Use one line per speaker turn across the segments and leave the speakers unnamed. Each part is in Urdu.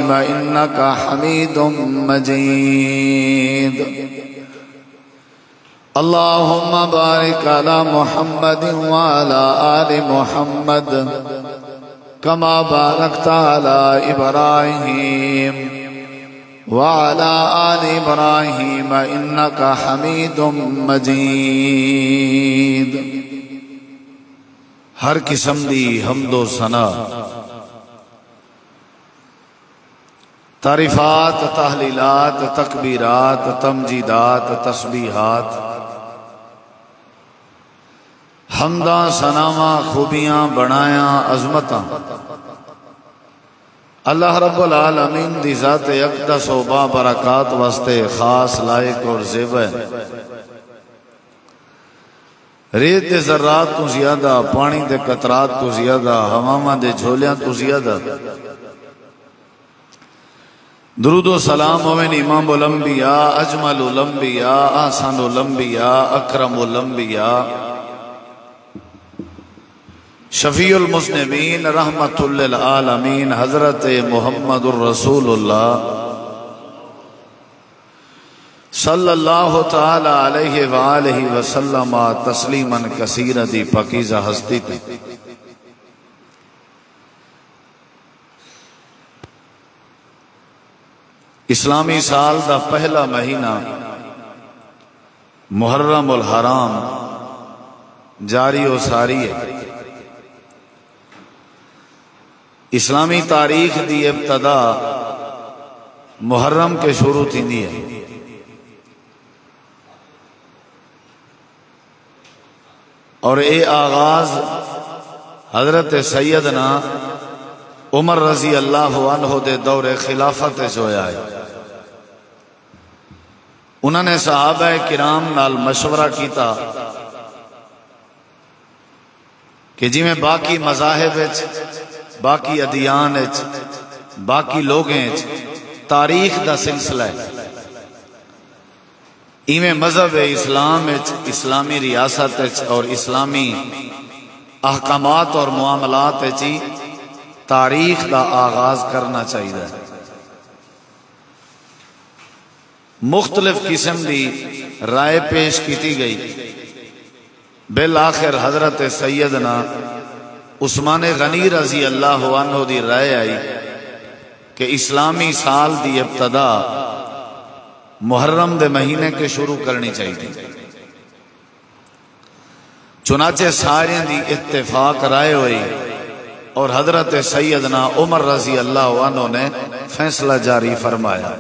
إبراهيم إنك حميد مجيد اللهم بارك على محمد وعلى آل محمد كما باركت على إبراهيم وعلى آل إبراهيم إنك حميد مجيد۔ ہر قسم دی حمد و ثنا، تعریفات، تحلیلات، تکبیرات، تمجیدات، تسبیحات، حمداں، ثناواں، خوبیاں، بڑایاں، عظمتاں اللہ رب العالمین دی ذات اقدس و بابرکات واسطے خاص، لائق اور زیبا ہے۔ ریت دے ذرات تو زیادہ، پانی دے قطرات تو زیادہ، ہواواں دے جھولیاں تو زیادہ درود و سلام ہوئے امام الانبیاء، اجمل الانبیاء، احسن الانبیاء، اکرم الانبیاء، شفیع المذنبین، رحمت للعالمین، حضرت محمد الرسول اللہ صلی اللہ تعالی علیہ وآلہ وسلم تسلیما کثیرا دی پاکیزہ ہستی تھی۔ اسلامی سال دا پہلا مہینہ محرم الحرام جاری و ساری ہے۔ اسلامی تاریخ دی ابتدا محرم کے شروع تھی دی ہے۔ اور اے آغاز حضرت سیدنا عمر رضی اللہ عنہ دے دور خلافت ہویا ہے۔ انہوں نے صحابہ کرام نال مشورہ کیتا کہ جی میں باقی مذاہب باقی ادیان باقی لوگیں تاریخ دا سلسلہ ہے، ایویں مذہب اسلام اسلامی ریاست اور اسلامی احکامات اور معاملات تاریخ دا آغاز کرنا چاہیے۔ مختلف قسم دی رائے پیش کیتی گئی، بالآخر حضرت سیدنا عثمان غنی رضی اللہ عنہ دی رائے آئی کہ اسلامی سال دی ابتدا محرم دے مہینے کے شروع کرنی چاہیے۔ چنانچہ سارے دی اتفاق رائے ہوئی اور حضرت سیدنا عمر رضی اللہ عنہ نے فیصلہ جاری فرمایا۔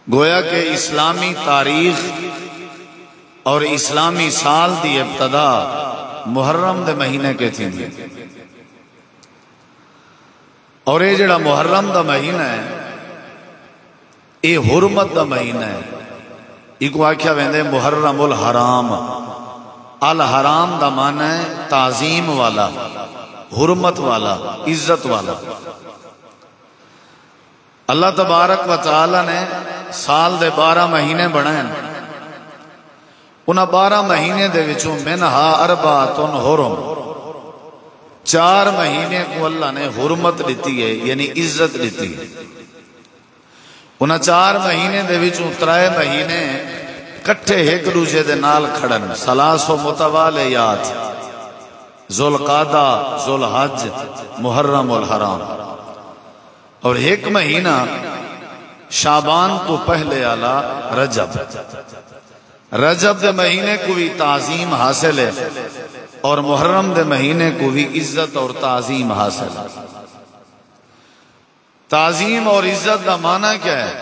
گویا کہ اسلامی تاریخ اور اسلامی سال دی ابتدا محرم دے مہینے کے تھی، اور یہ جڑا محرم دا مہینہ ہے یہ حرمت دا مہینہ ہے۔ ایک واقعہ ویندے محرم الحرام، الحرام دا معنی ہے تعظیم والا، حرمت والا، عزت والا۔ اللہ تبارک و تعالی نے سال دے 12 مہینے بنائے، انہاں 12 مہینے دے وچوں منہا اربعۃ حرم، 4 مہینے کو اللہ نے حرمت دیتی ہے، یعنی عزت دیتی ہے۔ انہاں 4 مہینے دے وچوں 3 مہینے کٹھے ایک دوسرے دے نال کھڑن، ثلاث متوالیات، ذوالقعدہ، ذوالحج، محرم الحرام، اور ایک مہینہ شعبان تو پہلے آلا رجب۔ رجب دے مہینے کو بھی تعظیم حاصل ہے اور محرم دے مہینے کو بھی عزت اور تعظیم حاصل ہے۔ تعظیم اور عزت دا معنی کیا ہے؟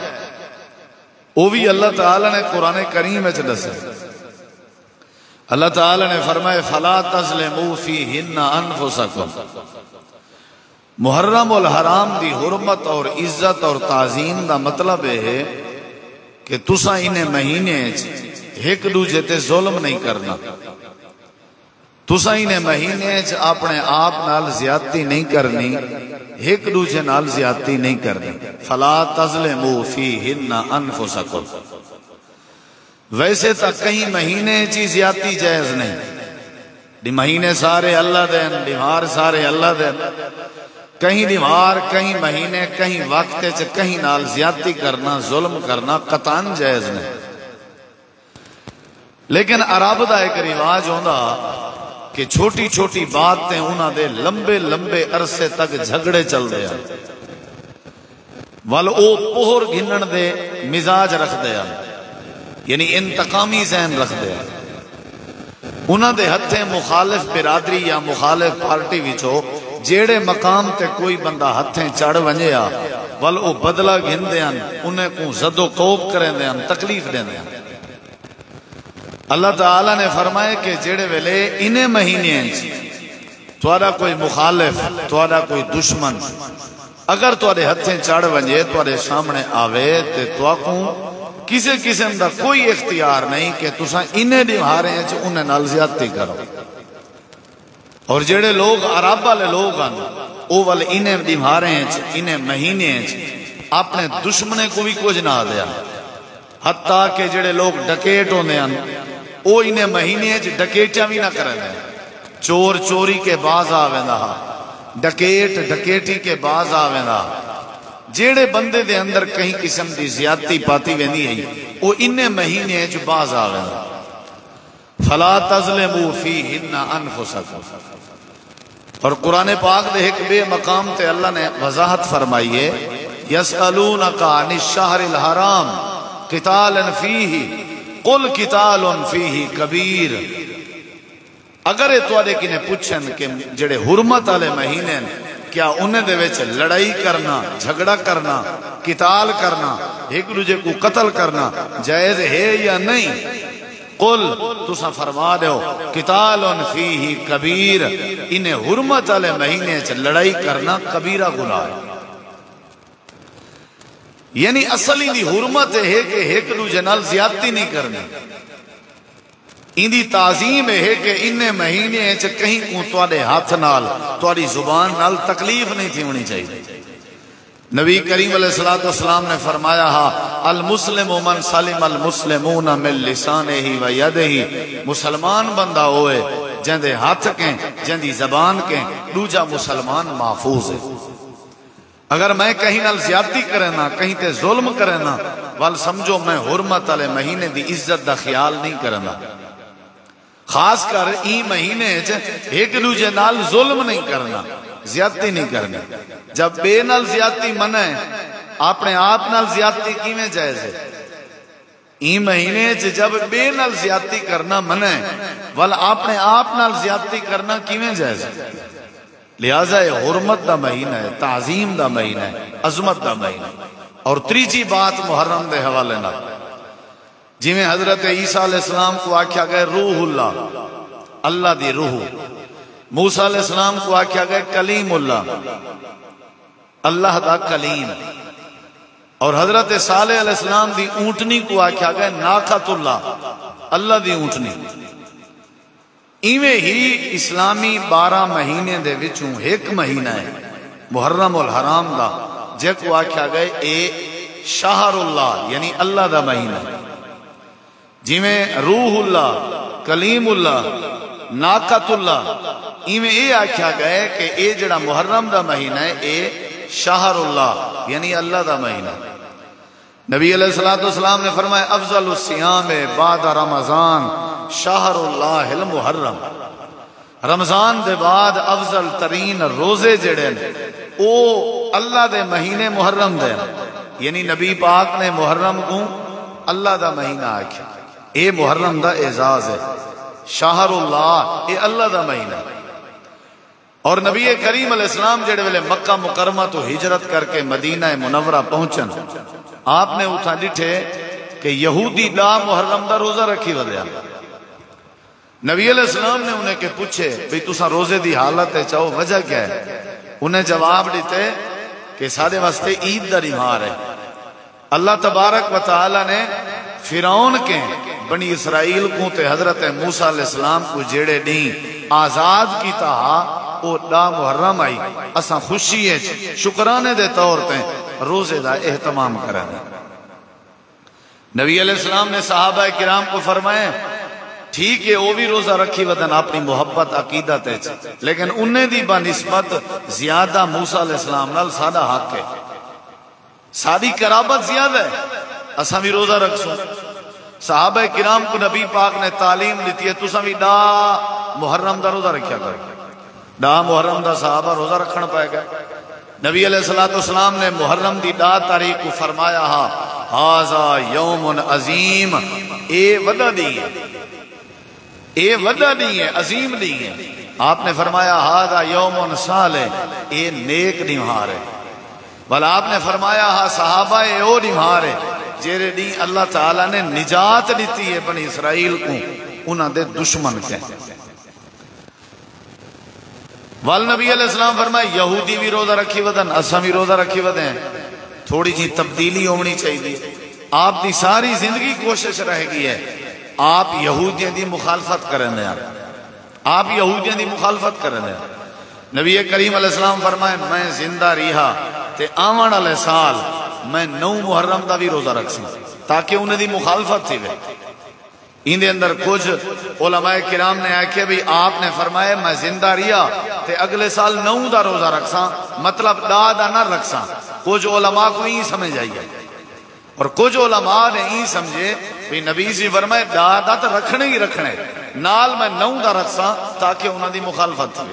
وہ بھی اللہ تعالیٰ نے قرآن کریم میں دسے۔ اللہ تعالیٰ نے فرمائے فَلَا تَظْلِمُوا فِيهِنَّ أَنفُسَكُمْ۔ محرم الحرام دی حرمت اور عزت اور تعظیم دا مطلب ہے کہ تسا انہیں مہینے ایک دوجے تے ظلم نہیں کرنا، تسا انہیں مہینے اپنے آپ نال زیادتی نہیں کرنی، ایک دوجے نال زیادتی نہیں کرنی۔ فَلَا تَظْلِمُوا فِيهِنَّ أَنفُسَكُمْ۔ ویسے تک کہیں مہینے چی زیادتی جائز نہیں، دی مہینے سارے اللہ دین، دیوار سارے اللہ دین، کہیں دیوار، کہیں مہینے، کہیں وقت کہیں نال زیادتی کرنا، ظلم کرنا قطعاً جائز نہیں. لیکن عرب دا ایک رواج ہوندا کہ چھوٹی چھوٹی باتیں انہاں دے لمبے لمبے عرصے تک جھگڑے چل دے ہیں، ول او پہر گھنن دے مزاج رکھ دے ہیں، یعنی انتقامی ذہن رکھ دے ہیں. انہاں دے ہتھیں مخالف برادری یا مخالف پارٹی وچوں جیڑے مقام تے کوئی بندہ ہتھیں چڑھ ونجیا ول او بدلہ گھن دے ہیں، انہیں کو زد و کوب کریں دے ہیں، تکلیف دیں دے ہیں. اللہ تعالیٰ نے فرمائے کہ جیڑے ویلے انہیں مہینے توڑا کوئی مخالف، توڑا کوئی دشمن اگر توڑے ہتھیں چڑھ ونجے توڑے سامنے آوے تے توڑوں کسی قسم دا کوئی اختیار نہیں کہ تساں انہیں نبھارے ہیں جو انہیں نال زیادتی کرو. اور جیڑے لوگ عرب والے لوگ ہیں وہ والے انہیں نبھارے ہیں انہیں مہینے ہیں اپنے دشمنے کو بھی کچھ نہ دیا. حتیٰ کہ جیڑے لوگ ڈکیٹ ہونے ہیں وہ انہیں مہینے ڈکیٹیاں بھی نہ کریں دیں. چور چوری کے باز آویندہ، ڈکیٹ ڈکیٹی کے باز آویندہ. جیڑے بندے دے اندر کہیں قسم دی زیادتی پاتی ویندی ہے وہ انہیں مہینے جو باز آویندہ. فلا تظلموا فیہن انفسکم. اور قرآن پاک دے ایک بے مقام تے اللہ نے وضاحت فرمائیے یسألونک عن الشہر الحرام قتال فیہ قل قتال فیہ کبیر. اگر توڑے کنے پوچھن کہ جڑے حرمت والے مہینے کیا انہیں دے وچ لڑائی کرنا، جھگڑا کرنا، قتال کرنا، ایک دوسرے کو قتل کرنا جائز ہے یا نہیں؟ قل تسا فرما دیو قتال فیہ کبیر، انہیں حرمت والے مہینے چ لڑائی کرنا کبیرہ گناہ ہے. یعنی اصلی دی حرمت ہے کہ ایک دوسرے نال زیادتی نہیں کرنی. ان دی تعظیم ہے کہ انہیں مہینے چ کہیں کو تواڈے ہاتھ نال تواڈی زبان نال تکلیف نہیں تھی ہونی چاہیے. نبی کریم علیہ السلام نے فرمایا المسلم من سلم المسلمون من لسانہ و یدہ. مسلمان بندہ ہوئے جن دے ہاتھ کے جن دی زبان کے دوجا مسلمان محفوظ ہے. اگر میں کہیں نال زیادتی کرنا، کہیں تے ظلم کرنا وال سمجھو میں حرمت والے مہینے دی عزت دا خیال نہیں کرنا. خاص کر ای مہینے ایک دوجے نال ظلم نہیں کرنا، زیادتی نہیں کرنا. جب بے نال زیادتی منع ہے اپنے آپ نال زیادتی کیویں جائز ہے؟ ای مہینے جب بے نال زیادتی کرنا منع ہے وال اپنے آپ نال زیادتی کرنا کیویں جائز ہے؟ لہذا یہ حرمت دا مہینہ ہے، تعظیم دا مہینہ ہے، عظمت دا مہینہ ہے. اور تیجی بات محرم دے حوالے نہ جی میں حضرت عیسیٰ علیہ السلام کو آکھیا گئے روح اللہ، اللہ دی روح. موسیٰ علیہ السلام کو آکھیا گئے کلیم اللہ، اللہ دا کلیم. اور حضرت صالح علیہ السلام دی اونٹنی کو آکھیا گئے ناقۃ اللہ، اللہ دی اونٹنی. ایویں ہی اسلامی 12 مہینے دے وچوں ایک مہینہ ہے محرم الحرام دا جے کو آکھیا گئے اے شہر اللہ یعنی اللہ دا مہینہ. جی میں روح اللہ، کلیم اللہ، ناقۃ اللہ، ایویں اے آکھیا گئے کہ اے جڑا محرم دا مہینہ ہے اے شہر اللہ یعنی اللہ دا مہینہ. نبی علیہ السلام نے فرمایا افضل الصیام بعد رمضان شہر اللہ المحرم. رمضان دے بعد افضل ترین روزے جڑے او اللہ دے مہینے محرم دے، یعنی نبی پاک نے محرم کو اللہ دا مہینہ آکھیا. اے محرم دا اعزاز ہے، شہر اللہ اے اللہ دا مہینہ. اور نبی کریم علیہ السلام جڑے ویلے مکہ مکرمہ تو ہجرت کر کے مدینہ منورہ پہنچن آپ نے اتھا ڈٹھے کہ یہودی دا محرم دا روزہ رکھی ودیا. نبی علیہ السلام نے انہیں کہ پوچھے بھئی تسا روزے دی حالت ہے چاہو وجہ کیا ہے؟ انہیں جواب دیتے کہ سارے واسطے عید دا رہوار ہے. اللہ تبارک و تعالی نے فرعون کے بنی اسرائیل کو تے حضرت موسیٰ علیہ السلام کو جیڑے نہیں آزاد کی تہا او دا محرم آئی اساں خوشی ہے شکرانے دے طور تے روزے دا اہتمام کرنے. نبی علیہ السلام نے صحابہ کرام کو فرمائے ٹھیک ہے وہ بھی روزہ رکھی ودن اپنی محبت عقیدت ہے، لیکن انہیں دی بنسبت زیادہ موسیٰ علیہ السلام نال سادہ حق ہے، سادی قرابت زیادہ ہے، اساں بھی روزہ رکھ سو۔ صحابہ کرام کو نبی پاک نے تعلیم دیتی ہے تساں بھی ڈا محرم دا روزہ رکھیا کرو، ڈا محرم دا صحابہ روزہ رکھنا پائے گا۔ نبی علیہ السلام نے محرم دی ڈا تاریخ کو فرمایا ہاذا یوم عظیم، اے وڈا دی ہے، اے وڈا دی ہے، عظیم دی ہے۔ آپ نے فرمایا ہاذا یوم صالح، اے نیک نمہار ہے۔ بھلا آپ نے فرمایا صحابہ اے او نمہار ہے جیرے دی اللہ تعالیٰ نے نجات دیتی ہے بنی اسرائیل کو انہاں دے دشمن کے۔ والنبی علیہ السلام فرمایا یہودی بھی روزہ رکھی ودن اساں بھی روزہ رکھی ودن، تھوڑی جی تبدیلی ہونی چاہیے۔ آپ دی ساری زندگی کوشش رہ گئی ہے آپ یہودیاں دی مخالفت کریں دے، آپ یہودیاں دی مخالفت کریں دے۔ نبی کریم علیہ السلام فرمائے میں زندہ رہا تے آون والے سال میں 9 محرم دا بھی روزہ رکھ سکتا تاکہ انہیں دی مخالفت تھی وے۔ ان دے اندر کچھ علماء کرام نے آکھے بھی آپ نے فرمایا میں زندہ رہا تے اگلے سال 9 دا روزہ رکھساں، مطلب دا نہ رکھساں۔ کچھ علماء کو ہی سمجھ آئی ہے اور کچھ علماء نے ہی سمجھے بھی نبی سے فرمائے دا تو رکھنے ہی رکھنے، نال میں 9 دا رکھساں تاکہ انہوں دی مخالفت تھی۔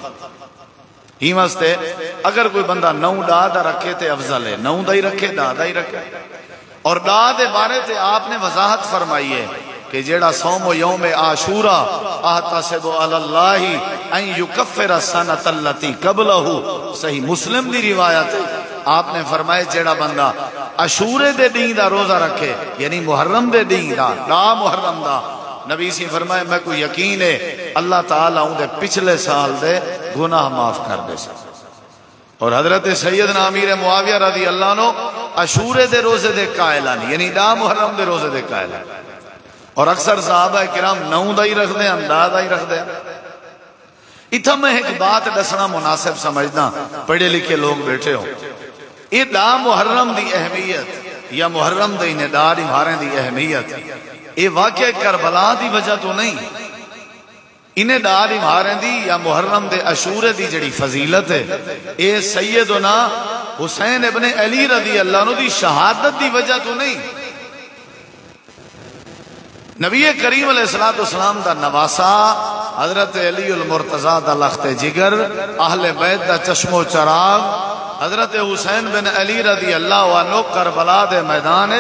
ہی واسطے اگر کوئی بندہ 9 دا رکھے تے افضل ہے، 9 دا ہی رکھے، دا ہی رکھے۔ اور دا دے بارے تے آپ نے وضاحت فرمائی ہے کہ جیڑا صوم یوم عاشورہ احتسب علی اللہ ان یکفر السنۃ التی قبلہ، صحیح مسلم دی روایت ہے، آپ نے فرمایا جیڑا بندہ عاشورے دے دین دا روزہ رکھے یعنی محرم دے دین دا محرم دا، نبی سے فرمائے میں کو یقین ہے اللہ تعالیٰ ان دے پچھلے سال دے گناہ معاف کر دے سکتا۔ اور حضرت سیدنا امیر معاویہ رضی اللہ عنہ عاشورے دے روزے دے قائلان یعنی دا محرم دے روزے دے قائلان، اور اکثر صحابہ کرام 9 دا ہی رکھ دیں، اندازہ ہی رکھ دیں۔ اتھا میں ایک بات دسنا مناسب سمجھنا، پڑھے لکھے لوگ بیٹھے ہو، یہ دا محرم دی اہمیت یا محرم دی ندار امہاریں دی اہمیت یہ واقعہ کربلا دی وجہ تو نہیں، انہیں دار امہاریں دی یا محرم دے عاشورے دی جڑی فضیلت ہے اے سیدنا حسین ابن علی رضی اللہ عنہ دی شہادت دی وجہ تو نہیں۔ نبی کریم علیہ السلام دا نواسا حضرت علی المرتضی دا لخت جگر، اہل بیت دا چشم و چراغ، حضرت حسین بن علی رضی اللہ عنہ کربلا دے میدان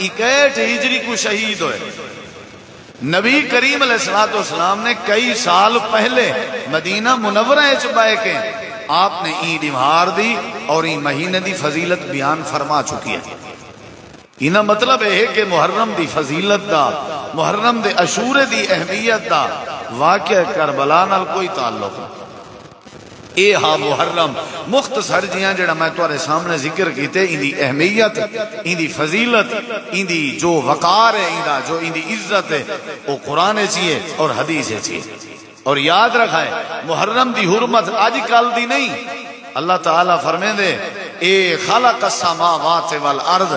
61 ہجری کو شہید ہوئے۔ نبی کریم علیہ السلام نے کئی سال پہلے مدینہ منورہ چبائے کے آپ نے عید امہار دی اور این مہینے دی فضیلت بیان فرما چکی ہے۔ انہا مطلب ہے کہ محرم دی فضیلت دا، محرم دے عاشورے دی اہمیت دا واقعہ کربلا نال کوئی تعلق نہیں۔ اے ہاں محرم مختصر جیاں جڑا میں تمہارے سامنے ذکر کیتے، ان دی اہمیت، ان دی فضیلت، ان دی جو وقار ہے، ان دا جو ان دی عزت ہے وہ قرآن چیئے اور حدیث چیئے۔ اور یاد رکھائے محرم دی حرمت آج کل دی نہیں، اللہ تعالیٰ فرمائے دے اے خلق السماوات والارض،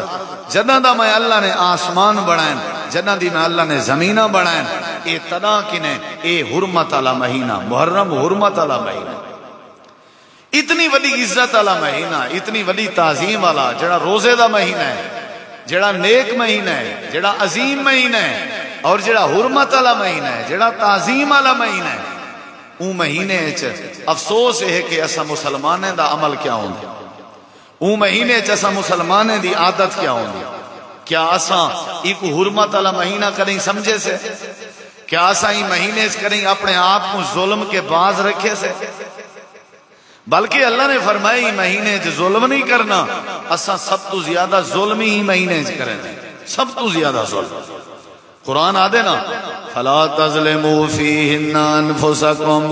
جنہ دا میں اللہ نے آسمان بڑھائیں، جنہ دی میں اللہ نے زمینہ بڑھائیں، اے تدا کنے اے حرمت علی مہینہ، محرم حرمت علی مہینہ، اتنی وڈی عزت والا مہینہ، اتنی وڈی تعظیم والا، جڑا روزے دا مہینہ ہے، جڑا نیک مہینہ ہے، جڑا عظیم مہینہ ہے، اور جڑا حرمت والا مہینہ ہے، جڑا تعظیم والا مہینہ ہے، اون مہینے افسوس ہے کہ اسا مسلمانیں دا عمل کیا ہوندے، اون مہینے اسا مسلمانیں دی عادت کیا ہوندی۔ کیا اسا ایک حرمت والا مہینہ کریں سمجھے سے؟ کیا اسا ہی مہینے کریں اپنے آپ کو ظلم کے باز رکھے سے؟ بلکہ اللہ نے فرمایا مہینے ظلم نہیں کرنا، اسا سب تو زیادہ ظلم ہی مہینے کریں، سب تو زیادہ ظلم۔ قرآن آدے نا فَلَا تَظْلِمُوا فِيهِنَّ أَنفُسَكُمْ،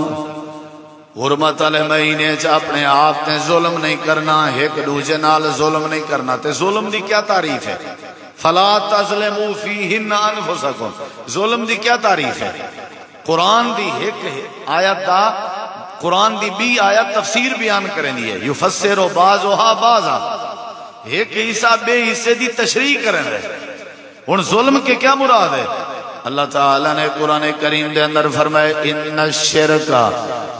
حرمت والے مہینے اپنے آپ نے ظلم نہیں کرنا، ایک دوسرے نال ظلم نہیں کرنا۔ تے ظلم دی کیا تعریف ہے؟ فَلَا تَظْلِمُوا فِيهِنَّ أَنفُسَكُمْ، ظلم دی کیا تعریف ہے؟ قرآن دی ایک آیت دا، قرآن دی بھی آیت تفسیر بیان کریں دی ہے، یفسر بعضها بعضا، ایک حصہ بے حصے دی تشریح کریں رہے۔ ان ظلم کے کیا مراد ہے؟ اللہ تعالیٰ نے قرآن کریم دے اندر فرمائے ان الشرک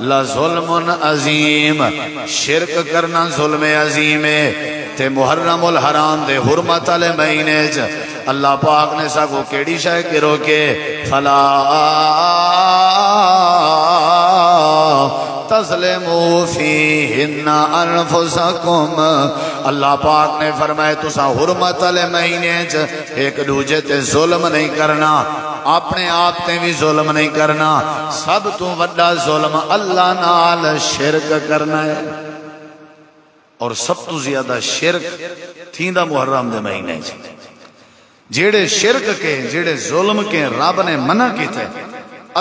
لظلم عظیم، شرک کرنا ظلم عظیم ہے۔ تے محرم الحرام دے حرمت والے مہینے چ اللہ پاک نے ساکو کیڑی شے کے روکے، فلا تظلموا فیہن انفسکم، اللہ پاک نے فرمائے تسا حرمت والے مہینے چ ایک دوجے تے ظلم نہیں کرنا، اپنے آپ تے بھی ظلم نہیں کرنا، سب تو بڑا ظلم اللہ نال شرک کرنا ہے۔ اور سب تو زیادہ شرک تھیندا محرم دے مہینے چ، جیڑے شرک کے جیڑے ظلم کے رب نے منع کیتے،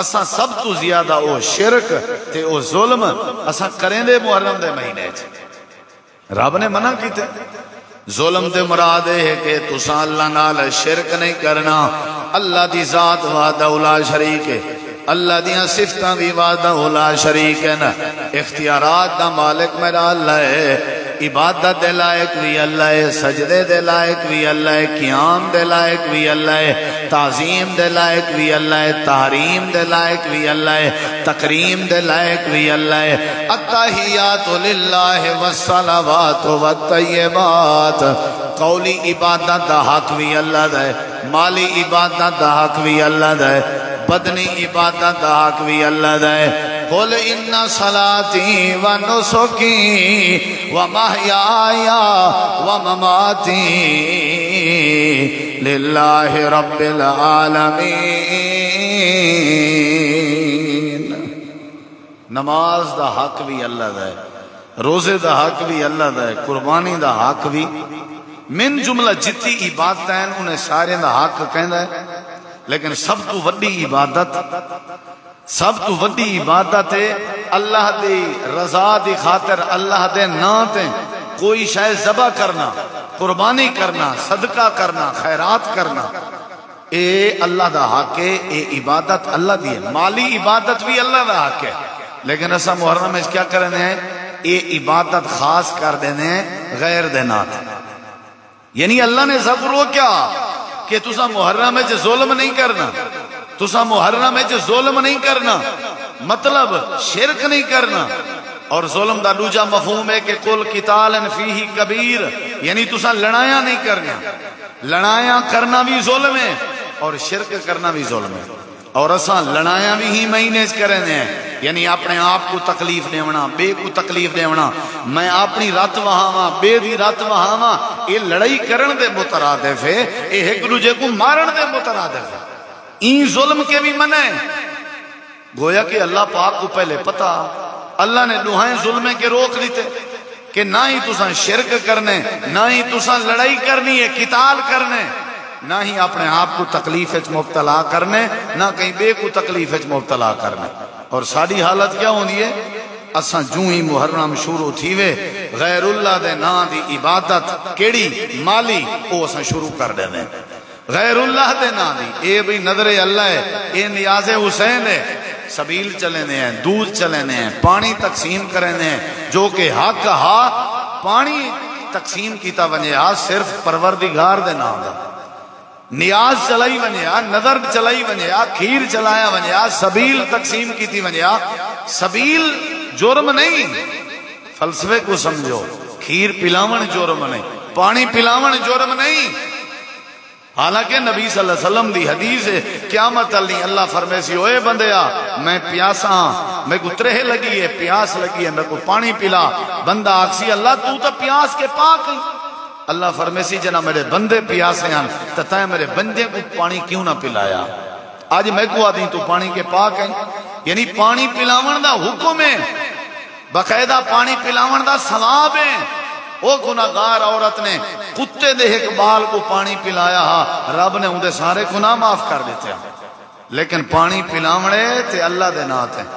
اساں سب تو زیادہ او شرک تے او ظلم اساں کریں دے محرم دے مہینے چ۔ رب نے منع کیتے، ظلم دے مراد ہے کہ تساں اللہ نال شرک نہیں کرنا، اللہ دی ذات وحدہ لا شریک ہے، اللہ دیاں صفتاں بھی وحدہ لا شریک ہے نا، اختیارات دا مالک میرا اللہ ہے، عبادت دے لائق بھی اللہ ہے، سجدے دے لائق بھی اللہ ہے، قیام دے لائق بھی اللہ ہے، تعظیم دے لائق بھی اللہ ہے، تحریم دے لائق بھی اللہ ہے، تکریم دے لائق بھی اللہ ہے۔ التحیات للہ والصلوات والطیبات، قولی عبادت دا حق بھی اللہ دا ہے، مالی عبادت دا حق بھی اللہ دا ہے، بدنی عبادت دا حق بھی اللہ دا ہے۔ قل ان صلاتی و نسکی و محیای و مماتی للہ رب العالمین، نماز دا حق بھی اللہ دا ہے، روزے دا حق بھی اللہ دا ہے، قربانی دا حق بھی، من جملہ جتی عبادت ہیں انہیں سارے دا حق کہندہ ہے، لیکن سب تو وڈی عبادت ہے اللہ دی رضا دی خاطر، اللہ دے نام تے کوئی شے ذبح کرنا، قربانی کرنا، صدقہ کرنا، خیرات کرنا، اے اللہ دا حق ہے، اے عبادت اللہ دی ہے، مالی عبادت بھی اللہ دا حق ہے، لیکن ایسا محرم میں کیا کرنے ہیں، اے عبادت خاص کر دینے ہیں غیر دینات، یعنی اللہ نے سب روکیا کہ تسا محرم میں ظلم نہیں کرنا، تسا محرم میں ظلم نہیں کرنا، مطلب شرک نہیں کرنا، اور ظلم دا دوجا مفہوم ہے کہ قل قتال فیہ کبیر، یعنی تسا لڑائیاں نہیں کرنا، لڑائیاں کرنا بھی ظلم ہے اور شرک کرنا بھی ظلم ہے، اور اساں لڑائیاں بھی ہی مہینےز کرنے ہیں، یعنی اپنے آپ کو تکلیف دیونا، بے کو تکلیف دیونا، میں اپنی رات وہاں بے دی رات وہاں، یہ لڑائی کرن دے مترادف ہے، یہ ایک دوجے کو مارن دے مترادف ہے، این ظلم کے بھی منع ہے، گویا کہ اللہ پاک کو پہلے پتا، اللہ نے دوہائیں ظلم کے روک دیتے کہ نہ ہی تساں شرک کرنے، نہ ہی تساں لڑائی کرنی ہے، قتال کرنے، نہ ہی اپنے آپ کو تکلیف مبتلا کرنے، نہ کہیں بے کو تکلیف مبتلا کرنے۔ اور ساری حالت کیا ہوندی ہے، اساں جو ہی محرم شروع تھیوے غیر اللہ دے نا دی عبادت کیڑی مالی او اساں شروع کر دینے، غیر اللہ دے نا دی، اے بھی نظر اللہ ہے، اے نیاز حسین ہے، سبیل چلنے ہیں، دودھ چلنے ہیں، پانی تقسیم کرنے ہیں، جو کہ حق ہا پانی تقسیم کیتا ونجے ہا صرف پروردگار دے نام دا، نیاز چلائی ونجا، نظر چلائی ونجا، کھیر چلایا ونجا، سبیل تقسیم کی تھی ونجا، سبیل جرم نہیں، فلسفے کو سمجھو، کھیر پلاون جرم نہیں، پانی پلاون جرم نہیں، حالانکہ نبی صلی اللہ علیہ وسلم دی حدیث ہے، قیامت علی اللہ فرمے سی، اوے بندیا میں پیاسا ہاں، میں کو ترہ لگی ہے، پیاس لگی ہے، میں کو پانی پلا، بندہ آکسی اللہ تو تا پیاس کے پاک ہے، اللہ فرمے سی جنا میرے بندے پیاسے ہیں تتائیں میرے بندے کو پانی کیوں نہ پلایا، آج میں کو آدھی تو پانی کے پاک ہیں، یعنی پانی پلاون دا حکم ہے، باقاعدہ پانی پلاون دا ثواب ہے، وہ گناہگار عورت نے کتے دے ایک بال کو پانی پلایا، رب نے اندے سارے گناہ معاف کر دیتے ہیں، لیکن پانی پلاونے تے اللہ دے نات ہیں،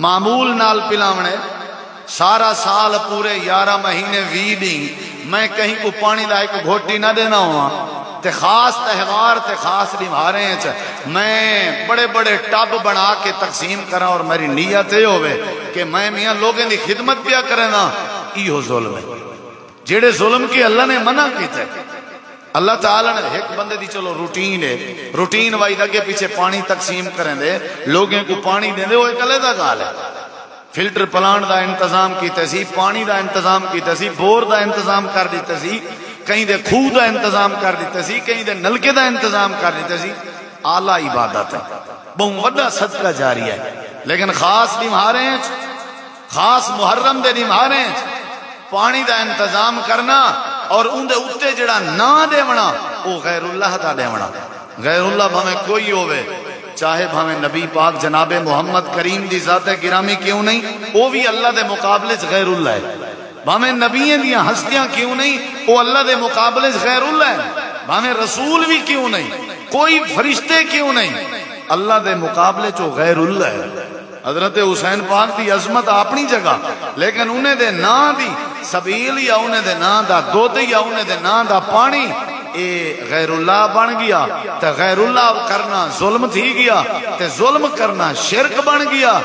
معمول نال پلاونے، سارا سال پورے 11 مہینے 20 دن میں کہیں کو پانی دا ایک گھوٹی نہ دینا ہوا، تے خاص تہوار تے خاص نبھارے ہیں، میں بڑے بڑے ٹب بنا کے تقسیم کرا، اور میری نیت یہ ہوئے کہ میں میاں لوگوں دی خدمت پیا کرنا، یہ ظلم ہے، جیڑے ظلم کی اللہ نے منع کی تھے، اللہ تعالیٰ نے ایک بندے دی چلو روٹین ہے، روٹین وائز اگے پیچھے پانی تقسیم کریں دے، لوگوں کو پانی دیں دے، وہ ایک علیحدہ گال ہے۔ فلٹر پلانٹ دا انتظام کیتے سی، پانی دا انتظام کیتے سی، بور دا انتظام کر دیتے سی، کہیں دے خوہ دا انتظام کر دیتے سی، کہیں دے نلکے دا انتظام کر دیتے سی۔ اعلیٰ عبادت ہے، بہت وڈا صدقہ جاری ہے، لیکن خاص نمہارے ہیں، خاص محرم دے نمہارے ہیں، پانی دا انتظام کرنا اور ان دے اتے جڑا نہ دیونا وہ غیر اللہ دا دیونا۔ غیر اللہ بھامیں کوئی ہوئے، چاہے بھامیں نبی پاک جناب محمد کریم دی ذات گرامی کیوں نہیں، وہ بھی اللہ دے مقابلے غیر اللہ ہے۔ بھامیں نبییں دیاں ہستیاں کیوں نہیں، وہ اللہ دے مقابلے غیر اللہ ہے۔ بھامیں رسول بھی کیوں نہیں، کوئی فرشتے کیوں نہیں، اللہ دے مقابلے چو غیر اللہ ہے۔ حضرت حسین پاک دی عظمت اپنی جگہ، لیکن انہیں دے نا دی سبیل یا انہیں دے نا دا دودھ یا انہیں دے نا دا پانی اے غیر اللہ بن گیا، تے غیر اللہ کرنا ظلم تھی گیا، تے ظلم کرنا شرک بن گیا۔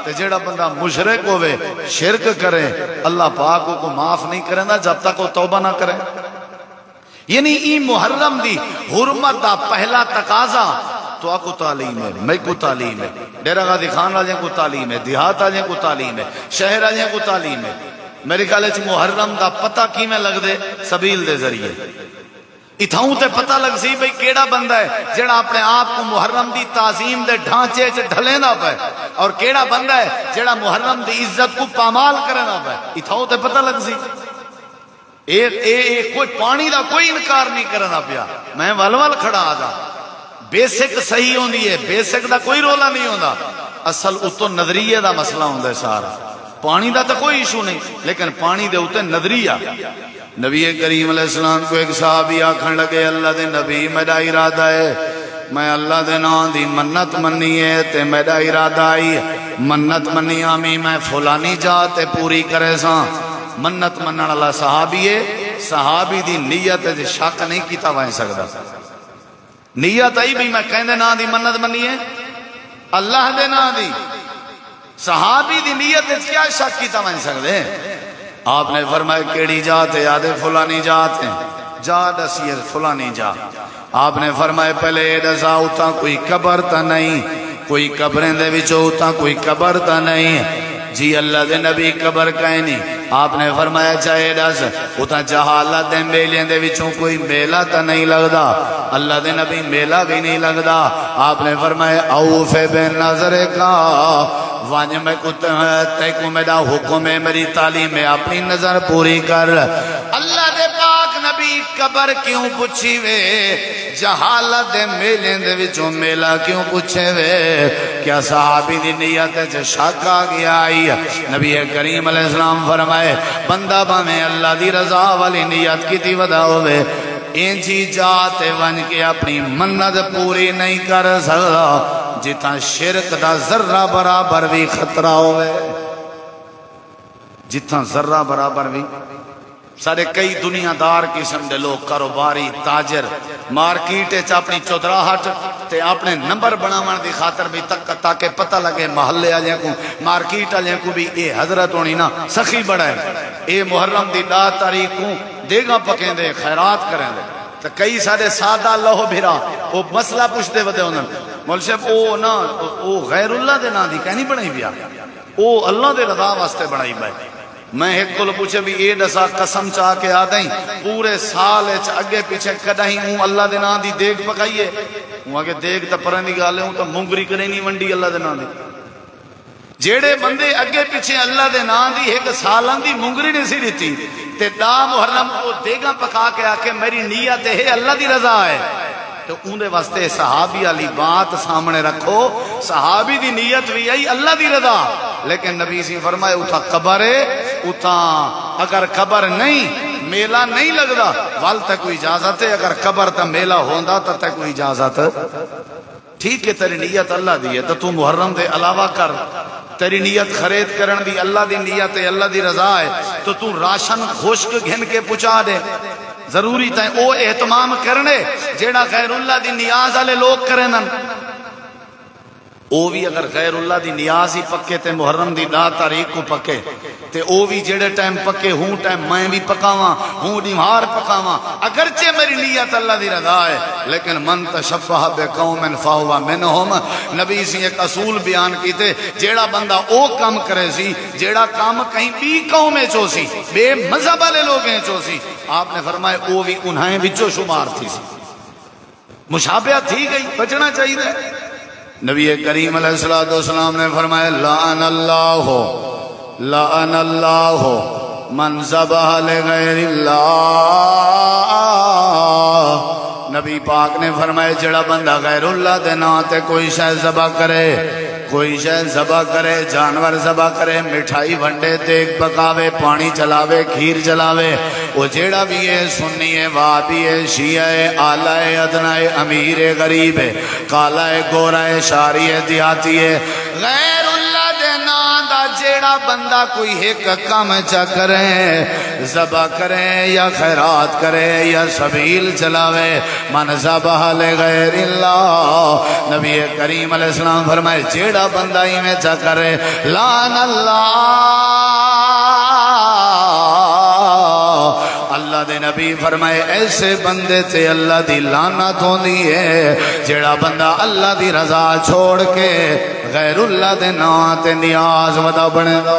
تے جیڑا بندہ مشرک ہوئے شرک کرے اللہ پاک کو معاف نہیں کریں دا جب تک وہ توبہ نہ کرے۔ یعنی ای محرم دی حرمت دا پہلا تقاضا تو آپ کو تعلیم ہے، میں کو تعلیم ہے، ڈیرہ غازی خان والوں کو تعلیم ہے، دیہات والوں کو تعلیم ہے، شہر والوں کو تعلیم ہے۔ میرے خیال ہے محرم دا پتہ کیویں لگ دے؟ سبیل دے ذریعے اتھاؤں تے پتہ لگ سی بھئی کیڑا بندہ ہے جڑا اپنے آپ کو محرم دی تعظیم دے ڈھانچے چ ڈھلینا پے، اور کیڑا بندہ ہے جڑا محرم دی عزت کو پامال کرنا پے، اتھاؤں تے پتہ لگ سی۔ کوئی پانی دا کوئی انکار نہیں کرنا پیا، میں ول کھڑا آگا، بیسک صحیح ہوندی ہے، بیسک دا کوئی رولا نہیں ہوندا، اصل اتو نظریے دا مسئلہ ہوندا ہے سارا۔ پانی دا تا کوئی ایشو نہیں، لیکن پانی دے اتے نظریہ۔ نبی کریم علیہ السلام کو ایک صحابی آکھن لگے اللہ دے نبی میرا ارادہ ہے میں اللہ دے نام دی منت منی ہے تے میرا ارادہ آئی منت منی آمی میں فلانی جاتے پوری کرے ساں۔ منت منن اللہ صحابی ہے، صحابی دی نیت ہے شک نہیں کیتا وائیں سکتا۔ نیت آئی بھی میں کہندے نا دی منت منی ہے اللہ دے نا دی، صحابی دی نیت ہے کیا شک کیتا وائیں سکتے ہیں۔ آپ نے فرمایا کیڑی جات ہے؟ یاد فلانی جات ہے، جا دسی فلانی جات۔ آپ نے فرمایا پہلے دسا اتاں کوئی قبر تا نہیں، کوئی قبریں دے وچوں اتاں کوئی قبر تا نہیں۔ جی اللہ دے نبی قبر کہیں نہیں۔ آپ نے فرمایا چاہے دس اتاں جہالت دے میلیں دے وچوں کوئی میلہ تا نہیں لگدا، اللہ دے نبی میلہ بھی نہیں لگدا۔ آپ نے فرمایا اوف بے نظر کا وانج میں تے کو میرا حکم ہے میری تعلیم ہے اپنی نظر پوری کر۔ اللہ دے پاک نبی قبر کیوں پوچھی وے، جہالت دے میلیں دے وچوں میلہ کیوں پوچھے وے؟ کیا صحابی دی نیت ہے شک آ گیا آئی؟ نبی کریم علیہ السلام فرمائے بندہ باویں اللہ دی رضا والی نیت کیتی ودا ہوئے انجی جاتے ون کے اپنی منت پوری نہیں کر سکتا جتنا شرک دا ذرہ برابر بھی خطرہ ہوئے، جتنا ذرہ برابر بھی۔ سارے کئی دنیا دار قسم دے لوگ کاروباری تاجر مارکیٹ اپنی چودراہٹ تے اپنے نمبر بناون دی خاطر بھی تاکہ پتہ لگے محلے والے کو مارکیٹ والے کو بھی اے حضرت ہونی نا سخی بڑا ہے، اے محرم دی 10 تاریخ کو دیگا پکیں دے خیرات کریں دے۔ تو کئی سارے سادہ اللہ بھیرا وہ مسئلہ پوچھتے ودے انہوں مول صاحب او غیر اللہ دے نا دی کہنی بنائی بیا، او اللہ دے رضا واسطے بنائی بھائی۔ میں ایک کل پوچھے بھی اے دسا قسم چاہ کے آدھائیں پورے سال اگے پیچھے کدھائیں ہوں اللہ دے نا دی دیکھ پکائیے ہوں آگے دیکھ تا پرن دی گالے ہوں تا مونگری کریں نہیں ونڈی اللہ دے نا دی۔ جیڑے بندے اگے پیچھے اللہ دے نا دی ایک سالان دی مونگری نہیں سی دیتی تے دا محرم کو دیگا پکا کے آکے میری نیت ہے اللہ دی رضا ہے، تو اندے واسطے صحابی علی بات سامنے رکھو، صحابی دی نیت بھی آئی اللہ دی رضا، لیکن نبی سے فرمائے اتھا قبر ہے، اتھا اگر قبر نہیں میلہ نہیں لگدا وال تک کوئی اجازت ہے، اگر قبر تا میلہ ہوندہ تا تک کوئی اجازت ہے۔ ٹھیک ہے تیری نیت اللہ دی ہے تو محرم دے علاوہ کر، تیری نیت خرید کرن دی اللہ دی نیت ہے اللہ دی رضا ہے تو راشن خشک گھن کے پچا دے، ضروری تھا او اہتمام کرنے جیڑا غیر اللہ دی نیاز والے لوگ کریں۔ او بھی اگر غیر اللہ دی نیاز ہی پکے تے محرم دی 10 تاریخ کو پکے تے او بھی جڑے ٹائم پکے ہوں ٹائم میں بھی پکاواں ہوں دیوار پکاواں اگرچہ میری نیت اللہ دی رضا ہے لیکن من تشبہ بقوم فہو منہم نبی سی ایک اصول بیان کیتے جیڑا بندہ او کام کرے سی جیڑا کام کہیں بھی قوم چو سی بے مذہب والے لوگیں چو سی آپ نے فرمایا او بھی انہیں وچوں شمار تھی سی مشابہت تھی گئی بچنا چاہیے نبی کریم علیہ السلام نے فرمایا لعن اللہ من ذبح لغیر اللہ نبی پاک نے فرمایا جڑا بندہ غیر اللہ دے نام تے کوئی شے ذبح کرے جانور ذبح کرے مٹھائی ونڈے دیگ پکاوے پانی چلاوے کھیر چلاوے وہ جیڑا بھی ہے سنی ہے وہابی ہے شیعہ ہے آلہ ہے ادنا ہے امیر ہے غریب ہے کالا ہے گورا ہے شاری ہے دیہاتی ہے غیر اللہ دے نام دا جیڑا بندہ کوئی ایک کام چا کرے ذبح کرے یا خیرات کرے یا سبیل چلاوے من ذبح لغیر اللہ نبی کریم علیہ السلام فرمائے جیڑا بندہ ہی میں چا کرے لعن اللہ دے نبی فرمائے ایسے بندے تے اللہ دی لعنت ہوندی ہے جیڑا بندہ اللہ دی رضا چھوڑ کے غیر اللہ دے نام تے نیاز ودا بنے دا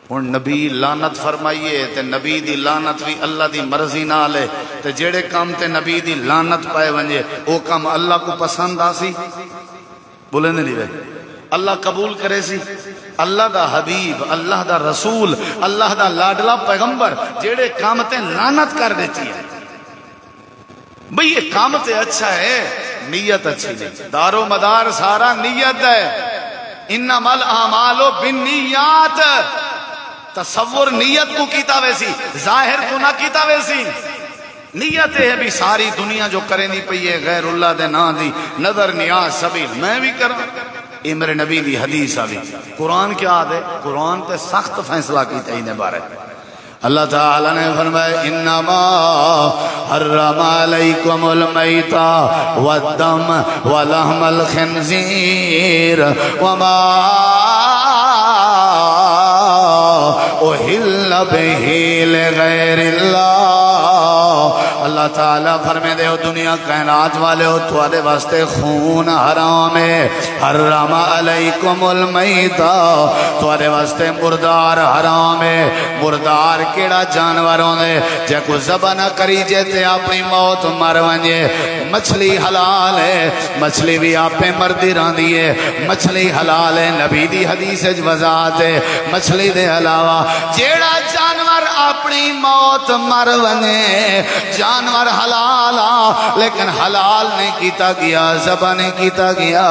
ہن نبی لعنت فرمائیے تے نبی دی لعنت بھی اللہ دی مرضی نال ہے تے جیڑے کام تے نبی دی لعنت پائے ونجے او کام اللہ کو پسند آسی بولے نہیں رہے اللہ قبول کرے سی اللہ دا حبیب اللہ دا رسول اللہ دا لاڈلا پیغمبر جیڑے کام تے لعنت کر دیتی ہے بھئی یہ کام تے اچھا ہے نیت اچھی نہیں دار و مدار سارا نیت ہے انما الاعمال بالنیات تصور نیت کو کیتا ویسی ظاہر کو نہ کیتا ویسی نیت ہے بھی ساری دنیا جو کرے نہیں پئی ہے غیر اللہ دے نا دی نظر نیاز سبیل میں بھی کروں یہ میرے نبی دی حدیث آوی قرآن کیا دے قرآن تے سخت فیصلہ کیتا ہی نے بارے اللہ تعالیٰ نے فرمایا انما حرم علیکم المیتہ والدم ولحم الخنزیر وما احل بہ لغیر اللہ اللہ تعالیٰ فرمے دے ہو دنیا کائنات والے ہو تھوڑے واسطے خون حرام ہے حرم علیکم المیتہ تھوڑے واسطے مردار حرام ہے مردار کیڑا جانوروں دے جے کو ذبح نہ کری جے تے اپنی موت مر ونجے مچھلی حلال ہے مچھلی بھی آپ پہ مردی راندی ہے مچھلی حلال ہے نبی دی حدیث وضاحت ہے مچھلی دے علاوہ جیڑا جانور اپنی موت مر ونجے جانور حلال لیکن حلال نہیں کیتا گیا ذبح نہیں کیتا گیا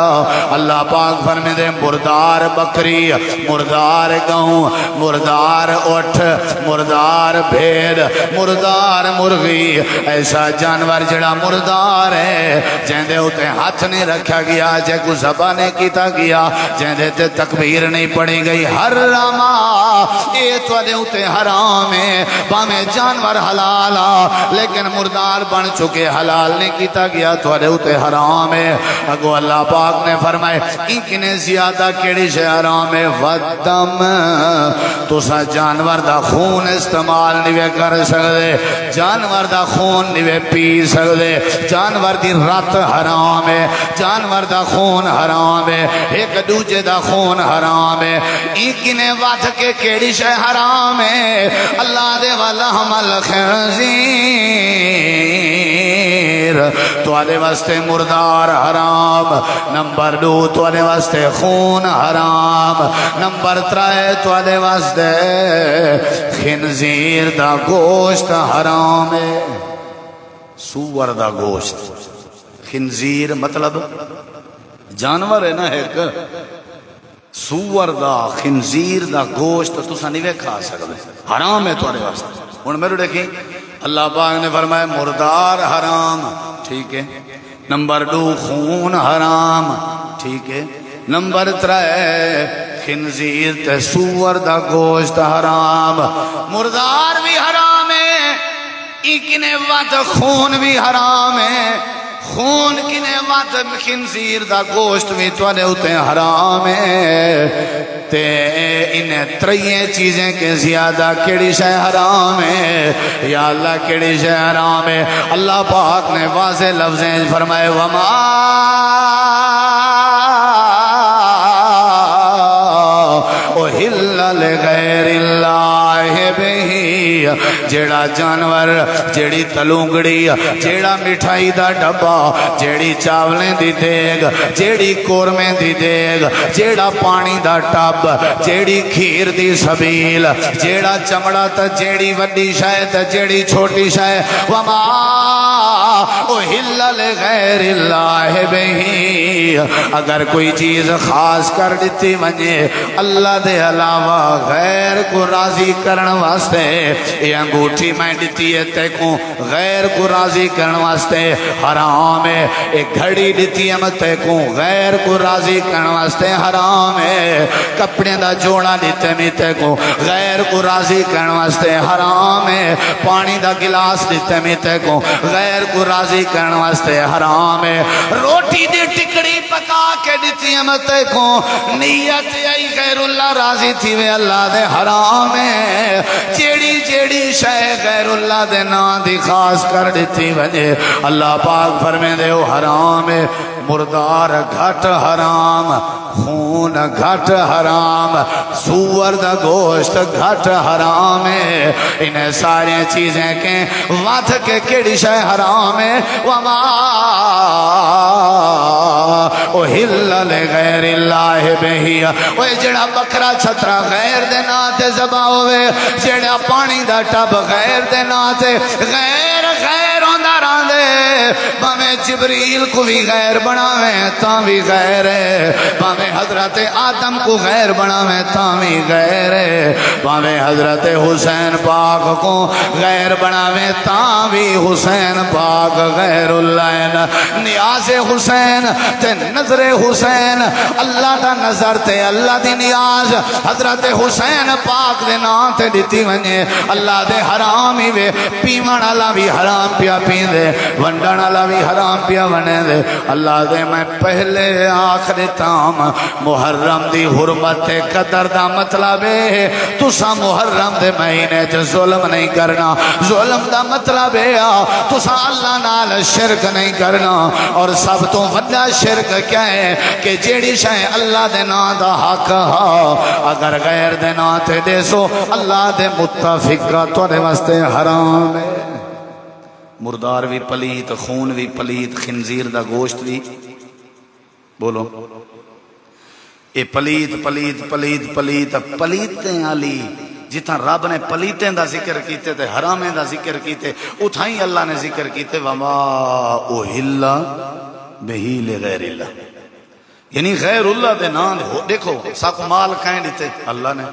اللہ پاک فرمے دے مردار بکری مردار گاؤں مردار اٹھ مردار بھیڑ مردار مرغی ایسا جانور جڑا مردار ہے جہندے ہوتے ہاتھ نہیں رکھا گیا جے کو ذبح نہیں کیتا گیا جہندے تے تکبیر نہیں پڑی گئی حرام یہ تو ہوتے حرام ہے پامیں جانور حلال لیکن مردار بن چکے حلال نہیں کیتا گیا تو ہوتے حرام ہے اگو اللہ پاک نے فرمائے انکنے زیادہ کیڑی شے حرام ہے ودم تو سا جانور دا خون استعمال نہیں کر سکتے جانور دا خون نہیں پی سکتے جانور دی رات حرام ہے جانور دا خون حرام ہے ایک دوجے دا خون حرام ہے انکنے وات کے کیڑی شے حرام ہے اللہ دے والا حمل خنزیر تو آلے واسطے مردار حرام نمبر 2 تو آلے واسطے خون حرام نمبر 3 تو آلے واسطے خنزیر دا گوشت حرام ہے سور دا گوشت خنزیر مطلب جانور ہے نا ایک سور دا خنزیر دا گوشت تو سا نہیں کھا سکتے حرام ہے تھوڑے واسطے ہن میرے دیکھیں اللہ پاک نے فرمایا مردار حرام ٹھیک ہے نمبر 2 خون حرام ٹھیک ہے نمبر 3 خنزیر تے سور دا گوشت حرام مردار بھی حرام ہے ایکنے وقت خون بھی حرام ہے خون کنے وات خنزیر دا گوشت بھی توانے ہوتے حرام ہے تے انہیں تریے چیزیں کے زیادہ کیڑی شے حرام ہے یا اللہ کیڑی شے حرام ہے اللہ پاک نے واضح لفظیں فرمائے وما احل لغیر اللہ بہی جیڑا جانور جیڑی تلونگڑی جیڑا مٹھائی دا ڈبا جیڑی چاولیں دی دیگ جیڑی کورمیں دی دیگ جیڑا پانی دا ٹب جیڑی کھیر دی سبیل جیڑا چمڑا تا جیڑی وڈی شاید جیڑی چھوٹی شاید وما احل لغیر اللہ بہی اگر کوئی چیز خاص کر دیتی ونجے اللہ دے علاوہ غیر کو راضی کرن واسطے یہ انگوٹھی میں دیتی ہے تے کو غیر کو راضی کرن واسطے حرام ہے ایک گھڑی دیتی ہے تے کو غیر کو راضی کرن واسطے حرام ہے کپڑے دا جوڑا دیتے میں تے کو غیر کو راضی کرن واسطے حرام ہے پانی دا گلاس دیتے میں تے کو غیر کو راضی کرن واسطے حرام ہے روٹی دی ٹکڑی پکا کے دیتی ہے تے کو نیت یہی غیر اللہ راضی تھی وے اللہ دے حرام ہے جیڑی جیڑی شے غیر اللہ دے نا دی خاص کر دیتی وجہ اللہ پاک فرمے دے وہ حرام ہے مردار گھٹ حرام خون گھٹ حرام سور دا گوشت گھٹ حرام ہے انہیں ساری چیزیں کے وات کے کیڑی شے حرام ہے وما احل لغیر اللہ بہی وہ جڑا بکرا چھترا غیر دے ناتے ذبح ہوئے جڑا پانی دا ٹب غیر دے ناتے غیر ہوندہ راندے بھامیں جبریل کو بھی غیر بناویں تاں بھی غیر ہے بھامیں حضرت آدم کو غیر بناویں تاں بھی غیر ہے بھامیں حضرت حسین پاک کو غیر بناویں تاں بھی حسین پاک غیر اللہ نیاز حسین تے نظر حسین اللہ دا نظر تے اللہ دی نیاز حضرت حسین پاک دے نام تے دیتی ونجے اللہ دے حرام ہی وے پیمان اللہ بھی حرام پیا پین دے ونڈان اللہ بھی حرام پیا ونے دے اللہ دے میں پہلے آخر تام محرم دی حرمت قدر دا مطلب ہے تسا محرم دے مہینے جو ظلم نہیں کرنا ظلم دا مطلب ہے تسا اللہ نال شرک نہیں کرنا اور سب تو وڈا شرک کیا ہے کہ جیڑی شے اللہ دے نا دا حق ہا اگر غیر دے نا تے دے سو اللہ دے متفق تو دے واسطے حرام ہے مردار بھی پلیت خون بھی پلیت خنزیر دا گوشت بھی بولو اے پلیت پلیت پلیت پلیت پلیتیں علی جتنا رب نے پلیتیں دا ذکر کیتے تھے حرامیں دا ذکر کیتے اتھائیں اللہ نے ذکر کیتے وما احل بہی لغیر اللہ یعنی غیر اللہ دے نام دیکھو ساکو مال کہیں دیتے اللہ نے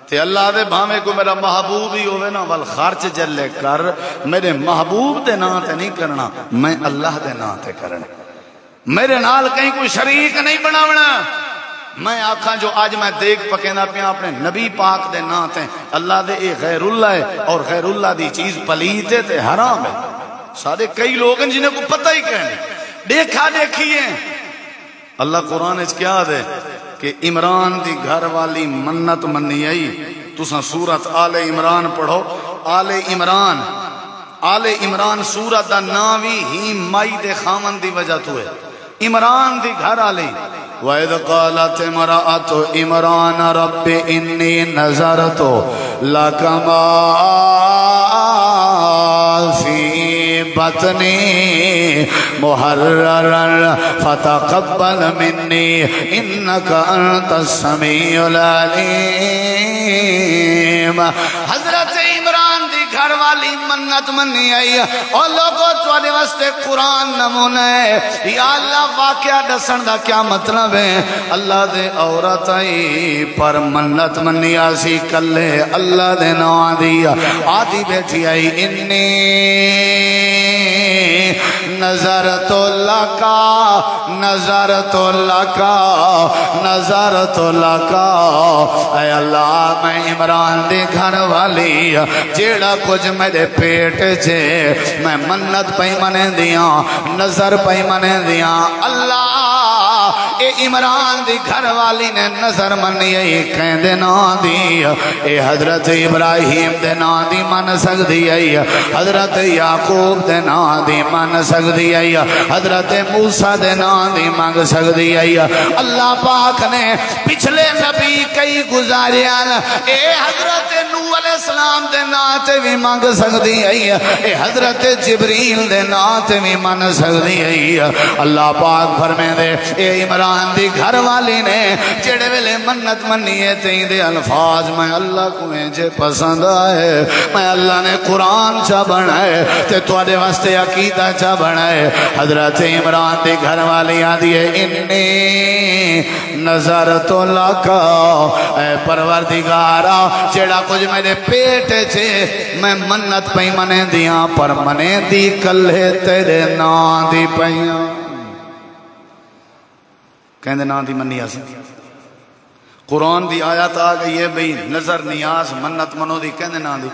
تے اللہ دے بھامے کو میرا محبوب ہی ہوئے نا والخارچ جلے کر میرے محبوب دے نام تے نہیں کرنا میں اللہ دے نام تے کرنا میرے نال کہیں کوئی شریک نہیں بناونا میں آکھاں جو آج میں دیکھ پکینا پیا اپنے نبی پاک دے نام تے اللہ دے اے غیر اللہ ہے اور غیر اللہ دی چیز پلیتے تے حرام ہے سارے کئی لوگ ہیں جنہیں کو پتہ ہی کہنے دیکھا دیکھیے اللہ قرآن اس کیا دے کہ عمران دی گھر والی منت منی آئی تساں سورت آل عمران پڑھو آل عمران سورت دا ناوی ہی مائی دے خامن دی وجہ تو ہے عمران دی گھر آلی وَإِذْ قَالَتِ امْرَأَتُ عِمْرَانَ رَبِّ إِنِّي نَذَرْتُ لَكَ مَا فِي بَطْنِي مُحَرَّرًا فَتَقَبَّلْ مِنِّي إِنَّكَ أَنْتَ السَّمِيعُ الْعَلِيمُ حضرت عمران دی گھر والی منت منی آئی اور لوگوں توانے واسطے قرآن نمونہ ہے یا اللہ واقعہ دسن دا کیا مطلب ہے اللہ دے عورت آئی پر منت منی آسی کلے اللہ دے نوان دیا آدھی بیٹھی آئی انی نظرت لکا نظرت لکا نظرت لکا اے اللہ میں عمران دے گھر والی جیڑا کچھ میرے پیٹ چھے میں منت پئی منے دیاں نظر پئی منے دیاں اللہ اے عمران دی گھر والی نے نظر منی ای کہیں دے نا دی اے حضرت ابراہیم دے نا دی من سکتی ای حضرت یعقوب دے نا دی من سکتی ای حضرت موسیٰ دے نا دی مانگ سکتی ای اللہ پاک نے پچھلے نبی کئی گزاریاں اے حضرت نوح علیہ السلام دے نا تے بھی مانگ سکتی ای اے حضرت جبریل دے نا تے بھی من سکتی ای اللہ پاک فرمے دے اے عمران دی گھر والی نے جڑے ویلے منت منیے تین دے الفاظ میں اللہ کو مجھے پسند آئے میں اللہ نے قرآن چا بنائے تے توڑے واسطے عقیدہ چا بنائے حضرت عمران دی گھر والی آدھی ہے انی نظر تو لکا اے پروردگارا جڑا کچھ میرے پیٹ چھے میں منت پئی منے دیاں پر منے دی کلے تیرے نا دی پئیاں کہندے نا دی منی آسی قرآن دی آیات آگئی ہے بھئی نظر نیاز منت منو دی کہندے نا دی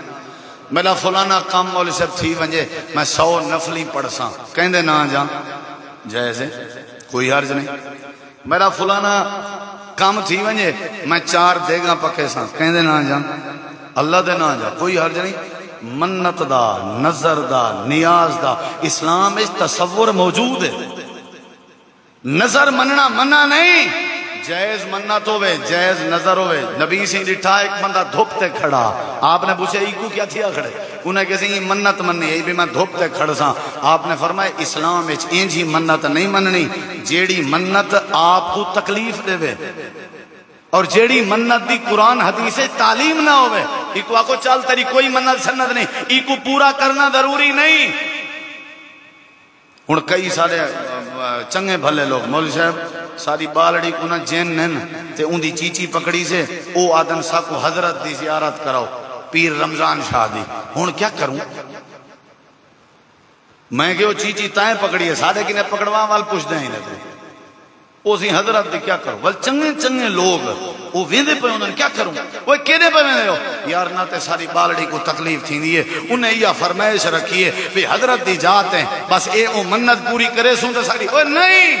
میرا فلانا کام مولی سب تھی ونجے میں 100 نفلی پڑھساں کہندے نا جا جیسے کوئی حرج نہیں میرا فلانا کام تھی ونجے میں 4 دیگاں پکے ساں کہندے نا جا اللہ دے نا جا کوئی حرج نہیں منت دا نظر دا نیاز دا اسلام اس تصور موجود ہے نظر مننا مننا نہیں جائز منت ہوئے جائز نظر ہوئے نبی سے ڈٹھا ایک بندہ دھوپتے کھڑا آپ نے پوچھے ایکو کیا تھیا کھڑے انہیں کہتے ہیں یہ منت مننی ہے بھی میں دھوپتے کھڑ ساں آپ نے فرمایا اسلام اچ اینجی منت نہیں مننی جیڑی منت آپ کو تکلیف دے وے اور جیڑی منت دی قرآن حدیث تعلیم نہ ہوئے ایکو آکو چل تیری کوئی منت سنت نہیں ایکو پورا کرنا ضروری نہیں ہن کئی سارے چنگے بھلے لوگ مولوی صاحب ساری بالڑی کو نہ جین نن تے ان دی چیچی پکڑی سے او آدم سا کو حضرت دی زیارت کراؤ پیر رمضان شاہ دی ہن کیا کروں میں کہ وہ چیچی تائیں پکڑی ہے سارے کی نے پکڑوا وال پوچھ دیں ہی نہیں او سی حضرت دی کیا کروں ول چنگے چنگے لوگ وہ ویندے پہ انہوں کیا کروں وہ کیدے پہ ویندے ہو یار نہ تے ساری بالڑی کو تکلیف تھی دیئے انہیں یہ فرمائش رکھیے بھی حضرت دی جاتے ہیں بس اے او منت پوری کرے سوں تے ساری اوہ نہیں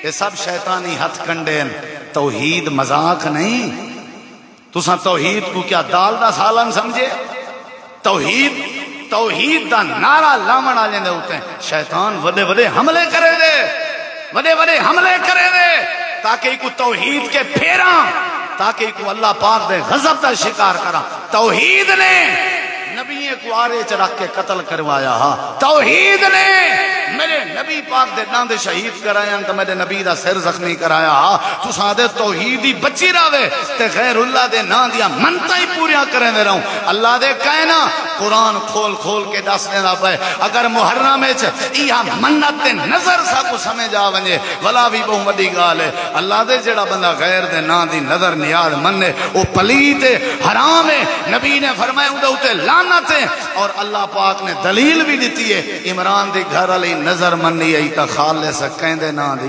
یہ سب شیطانی ہتھ کنڈین توحید مذاق نہیں تو ساں توحید کو کیا دال دا سالن سمجھے توحید دا نعرہ لامن آ جاندے ہوتے ہیں شیطان وڈے وڈے حملے کرے دے وڈے وڈے حملے کرے دے تاکہ کو توحید کے پھیراں تاکہ کو اللہ پاک دے غضب دا شکار کرا توحید نے نبی کو آرے چ رکھ کے قتل کروایا ہاں توحید نے میرے نبی پاک دے نام دے شہید کرایا تو میرے نبی دا سر زخمی کرایا ہاں تو سادے توحیدی بچی راوے تے غیر اللہ دے نام دیا منتا ہی پوریا کریں دے رہوں اللہ دے کہنا قرآن کھول کھول کے دس دینا پائے اگر محرم میں یہ منت دے نظر سا کو سمجھ آ ونجے ولا بھی بہت بڑی گال ہے اللہ دے جڑا بندہ غیر دے نام دی نظر نیاز مننے وہ پلیت حرام ہے نبی نے فرمایا اندھے لعنت ہے اور اللہ پاک نے دلیل بھی دیتی ہے عمران دی گھر علی نظر مننی ای تا خالص کہیں دے نا دی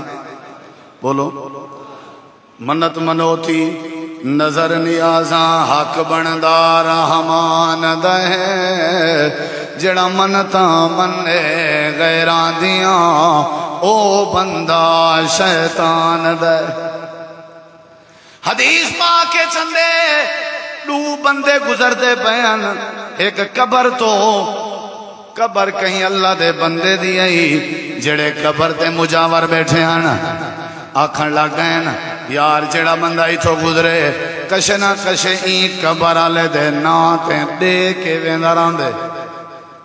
بولو منت منوتی نظر نیازاں حق بندار رحمان دے جڑا منتا مننے غیران دیاں او بندہ شیطان دے حدیث پاک کے چندے دو بندے گزر دے بیان ایک قبر تو قبر کہیں اللہ دے بندے دی آئی جڑے قبر دے مجاور بیٹھے ہیں آکھن لگ گئے یار جڑا بندہ ہی تو گزرے کشے نہ کشے این قبر آلے دے ناتے دے کے ویندران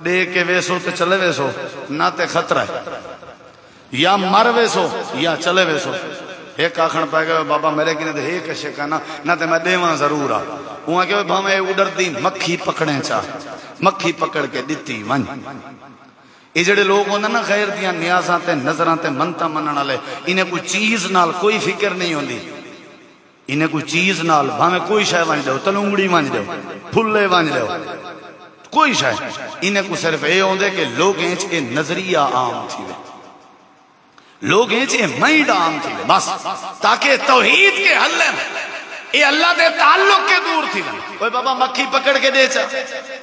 دے کے ویسو تے چلے ویسو نہ تے خطرہ ہے یا مر ویسو یا چلے ویسو ایک آخن پائے گئے بابا میرے کی نے دے ایک کشے کہنا نہ تے میں دیوان ضرور آ وہاں کہ بھامے اڈر دی مکھی پکڑیں چاہ مکھی پکڑ کے دیتی ون یہ جڑے لوگ ہوندے نا غیر دیاں نیازاں تے نظراں تے منتا منن والے انہیں کوئی چیز نال کوئی فکر نہیں ہوندی انہیں کوئی چیز نال بھامے کوئی شے ونج دیو تلونگڑی ونج دیو پھلے ونج دیو کوئی شے انہیں کو صرف اے ہوندے کہ لوگ انچ کے نظریہ عام تھی وے لوگ انچ کے مائنڈ عام تھی وے بس تاکہ توحید کے حل یہ اللہ دے تعلق کے دور تھی نا. اوے بابا مکھی پکڑ کے دے چا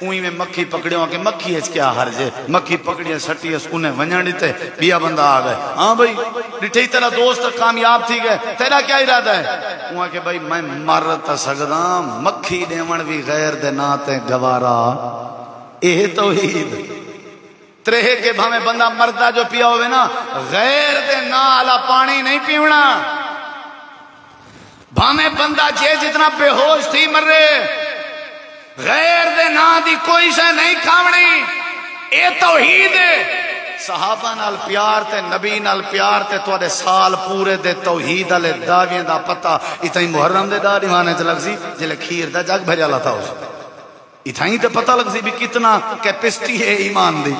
اوہی میں مکھی پکڑیوں کہ مکھی ہے کیا حرج ہے. مکھی پکڑی سٹی اس انہیں ونجن دیتے بیا بندہ آ گئے. ہاں بھائی ڈٹھے تیرا دوست کامیاب تھی گئے تیرا کیا ارادہ ہے؟ وہاں کہ بھائی میں مرتا سکدا مکھی دیون بھی غیر دے نا تے گوارا. اے توحید ترے کے بھامے بندہ مردا جو پیا ہوئے نا غیر دے نا علا پانی نہیں پیونا. بھامے بندہ جے جتنا بے ہوش تھی مرے غیر دے نا دی کوئی شے نہیں کھاونی. اے توحید ہے. صحابہ نال پیار تے نبی نال پیار تے تواڈے سال پورے دے توحید والے دعویاں دا پتہ اتھائی محرم دے دا دیوانے چ لگ سی جلے کھیر دا جگ بھریا لا تھا اس اتھائی تے پتہ لگ سی بھی کتنا کیپیسٹی ہے ایمان دی.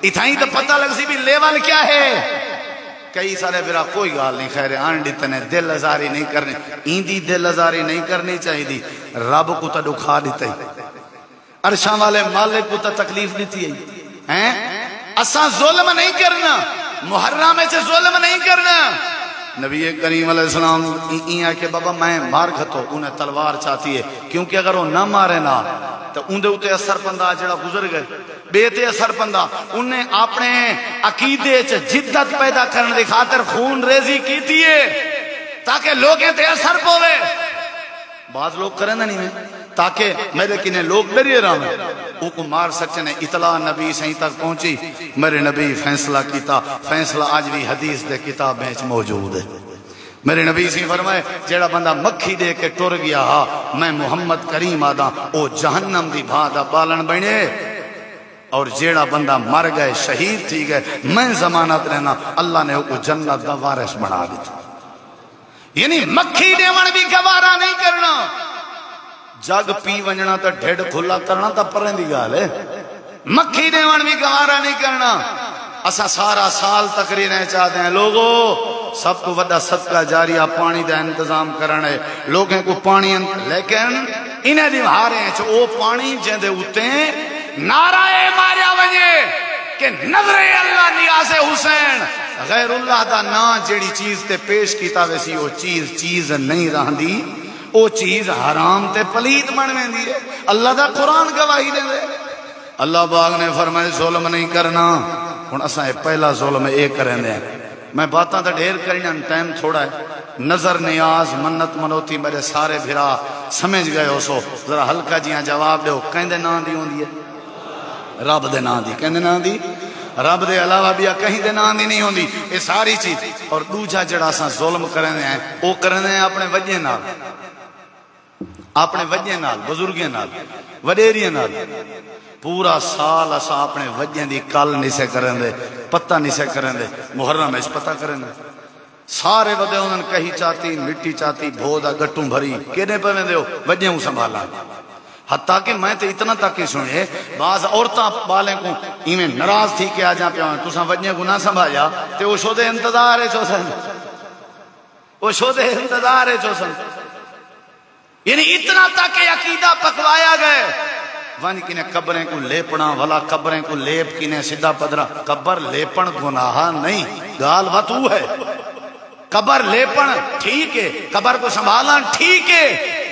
اتھائی تے پتہ لگ سی بھی لیول کیا ہے. کئی سارے برا کوئی گال نہیں خیر آنڈی تنے دل ازاری نہیں کرنی ایندی دل ازاری نہیں کرنی چاہی دی. رب کو تا دکھا دیتے عرشاں والے مالک کو تا تکلیف دیتی ہے. اساں ظلم نہیں کرنا محرم میں ظلم نہیں کرنا. نبی کریم علیہ السلام ایاں کہ بابا میں مار کھتو انہیں تلوار چاہتی ہے کیونکہ اگر وہ نہ مارے نا تو اندے اتے اثر پندہ جڑا گزر گئے بے تے اثر پندہ انہیں اپنے عقیدے چ جدت پیدا کرنے دی خاطر خون ریزی کی تھی تاکہ لوگیں تے اثر پوے. بعض لوگ کریں نہیں میں تاکہ میرے کنے لوگ ڈریے رہا میں او کو مار سکتے ہیں. اطلاع نبی صحیح تک پہنچی میرے نبی فیصلہ کیتا. فیصلہ آج بھی حدیث دے کتاب میں موجود ہے. میرے نبی سے فرمائے جیڑا بندہ مکھی دے کے ٹر گیا ہا میں محمد کریم آدھا او جہنم دی بھادا بالن بنے. اور جیڑا بندہ مر گئے شہید تھی گئے میں ضمانت رہنا اللہ نے او جنت دا وارث بنا دیتا. یعنی مکھی دیون بھی گوارا نہیں کرنا. جگ پی ونجنا تا ڈھڑ کھلا کرنا تا پریں دی گال ہے. مکھی دیون بھی گوارا نہیں کرنا. اسا سارا سال تقریریں چاہتے ہیں لوگوں سب کو وڈا صدقہ جاریہ پانی دا انتظام کرنے لوگیں کو پانی لیکن انہیں دی ہارے ہیں چھو او پانی جہاں دے ہوتے ہیں نعرہ ماریا ونجے کہ نظر اللہ نیاز حسین غیر اللہ دا نا جیڑی چیز تے پیش کیتا ویسی وہ چیز نہیں رہن دی. او چیز حرام تے پلید بن میں دی ہے. اللہ دا قرآن گواہی دے دے. اللہ باغ نے فرمائے ظلم نہیں کرنا. ہن اساں پہلا ظلم اے کریں دے. میں باتاں تے ڈھیر کرنا ٹائم تھوڑا ہے. نظر نیاز منت منوتی میرے سارے بھرا سمجھ گئے ہو سو ذرا ہلکا جیاں جواب دے کہندے نا دی ہوندی ہے رب دے نا دی کہندے نا دی رب دے علاوہ بھی کہیں دے نا دی نہیں ہوندی. یہ ساری چیز. اور دوجا جڑا اساں ظلم کریں دے ہیں او کریں دے ہیں اپنے وجہ نال اپنے وجہ نال بزرگیں نال وڈیریاں نال. پورا سال اسا اپنے وجہ دی کل نہیں سے کریں دے پتہ نہیں سے کریں دے محرم اس پتہ کریں دے سارے ودے انہوں کہیں چاہتی مٹی چاہتی بھودا گٹوں بھری کہنے پہ میں دے ہو وجہ ہوں سنبھالا. حتیٰ کہ میں تے اتنا تک ہی سنے بعض عورتاں بالیں کو ایمیں نراز تھی کہ آجاں پہ آئیں تُساں وجہ کو نہ سنبھایا تے وہ شودے انتظار ہے چوسن وہ شودے انتظار ہے چوسن. یعنی اتنا تک عقیدہ پکوایا گئے ون کنے قبریں کو لیپنا والا قبریں کو لیپ کنے صدہ پدرہ قبر لیپن گناہ نہیں گال وطو ہے. قبر لیپن ٹھیک ہے قبر کو سنبھالا ٹھیک ہے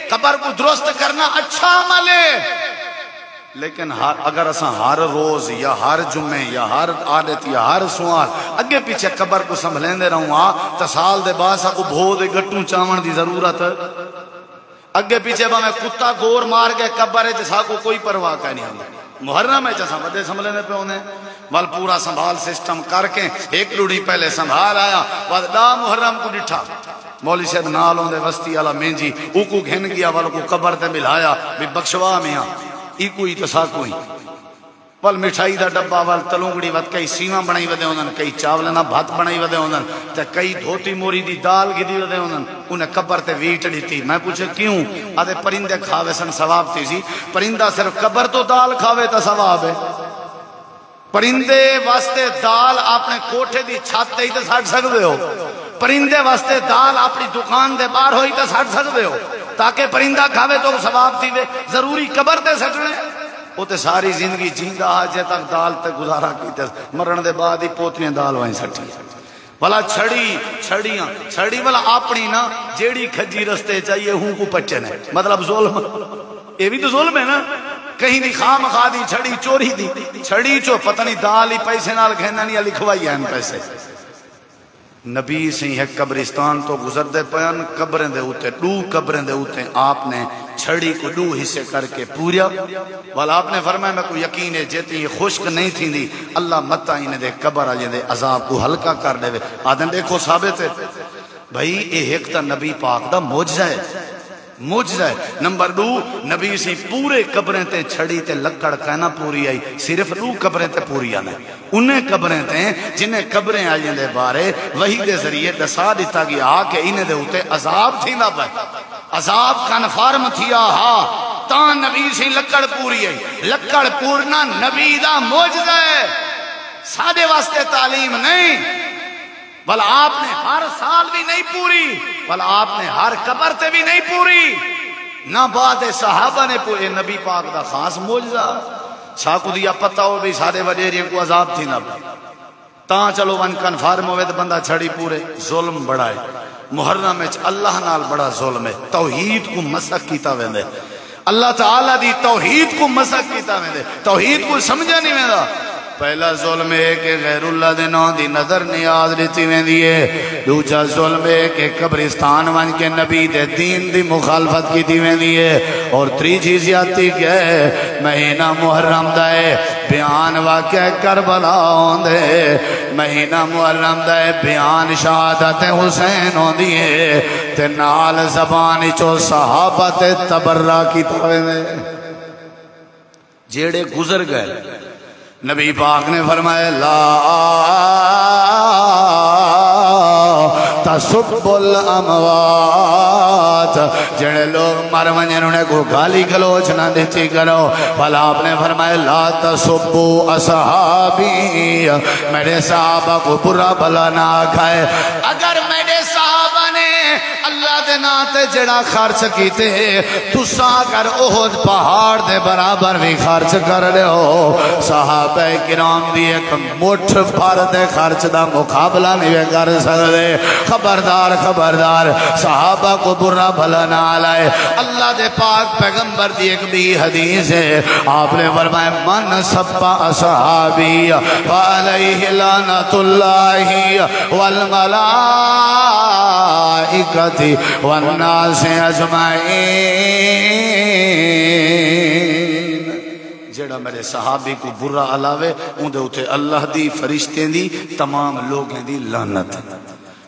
قبر کو درست کرنا اچھا عمل ہے. لیکن اگر اساں ہر روز یا ہر جمعے یا ہر عادت یا ہر سوال اگے پیچھے قبر کو سنبھلیں دے رہوں تا سال دے باسا کو بھو دے گٹوں چاون دی ضرورت ہے. اگے پیچھے با میں کتا گور مار گئے قبر ہے جسا کو کوئی پرواہ کا نہیں ہوگا. محرم ہے جسا بدے سنبھلنے پہ ہونے وال پورا سنبھال سسٹم کر کے ایک لوڑی پہلے سنبھال آیا بعد دا محرم کو ڈٹھا مولی صاحب نالوں دے وستی والا مینجی او کو گھن گیا والوں کو قبر تے ملایا بھی بخشوا میاں ای کوئی تو سا کوئی وال مٹھائی دا ڈبا وال تلونگڑی وقت کئی سیواں بنائی ودے ہوندن کئی چاولنا بھات بنائی ودے ہوندن تے کئی دھوتی موری دی دال گدی ودے ہوندن انہیں قبر تے ویٹ دیتی. میں پوچھے کیوں آدھے پرندے کھاوے سن ثواب تھی سی. پرندہ صرف قبر تو دال کھاوے تا ثواب ہے. پرندے واسطے دال اپنے کوٹھے دی چھت ہی تے سٹ سکدے ہو. پرندے واسطے دال اپنی دکان دے باہر ہوئی تے سٹ سکدے ہو تاکہ پرندہ کھاوے تو ثواب تھی وے. ضروری قبر تے سٹنے وہ تے ساری زندگی جیندہ آجے تک دال تے گزارا کیتے مرن دے بعد ہی پوتیاں دال وہیں سٹی. بلا چھڑی والا اپنی نا جیڑی کھجی رستے چاہیے ہوں کو پچن ہے مطلب ظلم یہ بھی تو ظلم ہے نا کہیں دی خام خادی چھڑی چوری دی چھڑی چو پتہ نہیں دال ہی پیسے نال کہنا نہیں لکھوائی ہیں پیسے نبی سی ہے قبرستان تو گزر دے پیان قبریں دے ہوتے دو قبریں دے ہوتے آپ نے چھڑی کو دو حصے کر کے پوریا والا آپ نے فرمایا میں کو یقین ہے جیتی خشک نہیں تھی دی اللہ متا ہی نے دے قبر آجے دے عذاب کو ہلکا کر دے آدم دیکھو ثابت ہے بھائی اے ایک تا نبی پاک دا موجزہ ہے نمبر 2 نبی سی پورے قبریں تے چھڑی تے لکڑ کہنا پوری آئی صرف 2 قبریں تے پوری آنے انہیں قبریں تے جنہیں قبریں آئیں دے بارے وہی دے ذریعے دسا دیتا گیا کہ انہیں دے ہوتے عذاب تھی نہ بھائی عذاب کنفارم تھیا تاں نبی سی لکڑ پوری آئی لکڑ پورنا نبی دا موجزہ ہے سادے واسطے تعلیم نہیں بل آپ نے ہر سال بھی نہیں پوری بل آپ نے ہر قبر تے بھی نہیں پوری نہ بعد صحابہ نے پورے نبی پاک دا خاص موجزہ ساکو دیا پتہ ہو بھی سارے وڈیرے کو عذاب تھی نہ تاں چلو ون کنفارم ہوئے تو بندہ چھڑی پورے ظلم بڑا ہے محرم میں اللہ نال بڑا ظلم ہے توحید کو مسخ کیتا ویندے اللہ تعالیٰ دی توحید کو مسخ کیتا ویندے توحید کو سمجھا نہیں ویندا پہلا ظلم ہے کہ غیر اللہ دے نام دی نظر نیاز لیتی ویندی ہے دوسرا ظلم ہے کہ قبرستان ون کے نبی دے دین دی مخالفت کیتی ویندی ہے اور تیجی زیادتی کیا ہے مہینہ محرم دا ہے بیان واقع کربلا ہوندے مہینہ محرم دا ہے بیان شہادت حسین ہوندی ہے تے نال زبان چو صحابت تبرہ کی تاوے جیڑے گزر گئے نبی پاک نے فرمایا لا تسب الاموات جڑے لوگ مر ونجن انہیں کو گالی گلوچ نہ دیتی کرو بھلا آپ نے فرمایا لا تسبوا اصحابی میرے صحابہ کو برا بلا نہ کھائے اگر میرے صحابہ نے اللہ دے ناتے جڑا خرچ کیتے تسا اگر احد پہاڑ دے برابر بھی خرچ کر رہے ہو صحابہ کرام دی ایک مٹھ بھر دے خرچ دا مقابلہ نہیں کر سکتے خبردار صحابہ کو برا بھلا نہ لائے اللہ دے پاک پیغمبر دی ایک بھی حدیث ہے آپ نے فرمایا من سبا اصحابی فعلیہ لعنت اللہ والملائکۃ والناس اجمعین جڑا میرے صحابی کو برا علاوے اندھے اٹھے اللہ دی فرشتے دی تمام لوگیں دی لعنت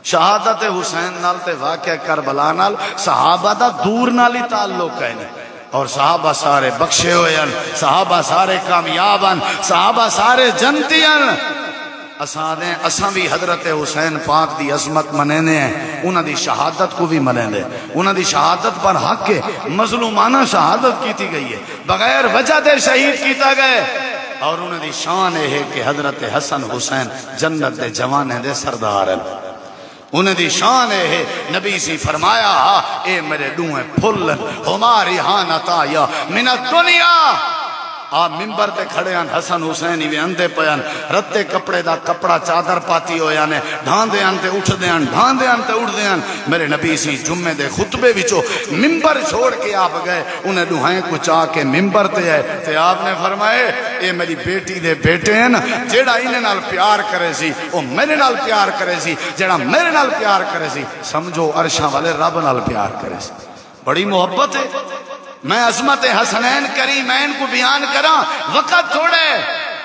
شہادت حسین نال تے واقعہ کربلا نال صحابہ دا دور نالی تعلق ہے اور صحابہ سارے بخشے ہوئے صحابہ سارے کامیابن صحابہ سارے جنتین اساں بھی حضرت حسین پاک دی عظمت منینے ہیں انہاں دی شہادت کو بھی منینے انہاں دی شہادت پر حق ہے مظلومانہ شہادت کیتی گئی ہے بغیر وجہ دے شہید کیتا گئے اور انہاں دی شان ہے کہ حضرت حسن حسین جنت دے جوانے دے سردار ہیں انہیں دی شان ہے نبی سی فرمایا اے میرے ڈوئیں پھل ہماری حانتا یا من الدنیا آپ ممبر تے کھڑے ہیں حسن حسینی بھی اندے پیان رتے کپڑے دا کپڑا چادر پاتی ہو یانے ڈھان دے انتے اٹھ دے ان ڈھان دے انتے اٹھ دے ان میرے نبی سی جمعے دے خطبے بچو ممبر چھوڑ کے آپ گئے انہیں ڈوہائیں کو چاہ کے ممبر تے آئے تے آپ نے فرمائے اے میری بیٹی دے بیٹے ہیں جیڑا انہیں نال پیار کرے سی وہ میرے نال پیار کرے سی جیڑا میرے نال پیار کرے سی سمجھو عرشاں والے رب نال پیار کرے سی بڑی محبت ہے میں عظمت حسنین کریمین کو بیان کرا وقت تھوڑے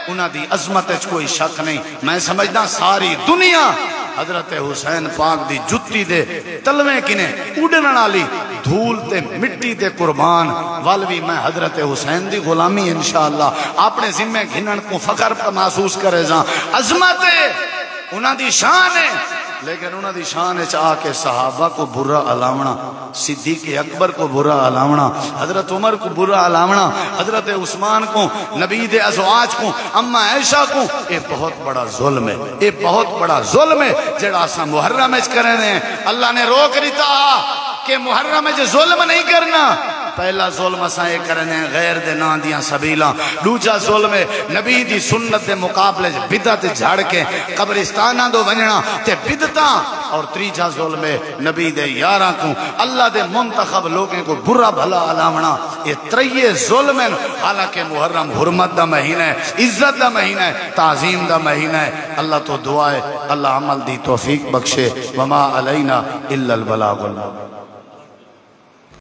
انہاں دی عظمت کوئی شک نہیں میں سمجھنا ساری دنیا حضرت حسین پاک دی جتی دے تلویں کنے اڑن والی دھول تے مٹی تے قربان والوی میں حضرت حسین دی غلامی انشاءاللہ اپنے ذمہ گھنن کو فخر پر محسوس کرے جاں عظمت انہاں دی شان ہے لیکن انہوں دی شان چاہ کے صحابہ کو برا علاونا صدیق اکبر کو برا علاونا حضرت عمر کو برا علاونا حضرت عثمان کو نبی دے ازواج کو اما عائشہ کو یہ بہت بڑا ظلم ہے یہ بہت بڑا ظلم ہے جڑا سا محرم اچ کرنے ہیں اللہ نے روک دیتا کہ محرم جو ظلم نہیں کرنا. پہلا ظلم اساں یہ کرنے غیر دے نام دیاں سبیلاں. دوجا ظلم نبی دی سنت دے مقابلے بدعت جھاڑ کے قبرستاناں دو ونجنا تے بدعتاں. اور تیجا ظلم نبی دے یاراں کو اللہ دے منتخب لوگوں کو برا بھلا علامنا. یہ تریے ظلم ہیں. حالانکہ محرم حرمت دا مہینہ ہے, عزت دا مہینہ ہے, تعظیم دا مہینہ ہے. اللہ تو دعا ہے اللہ عمل دی توفیق بخشے. وما علینا الا البلاغ.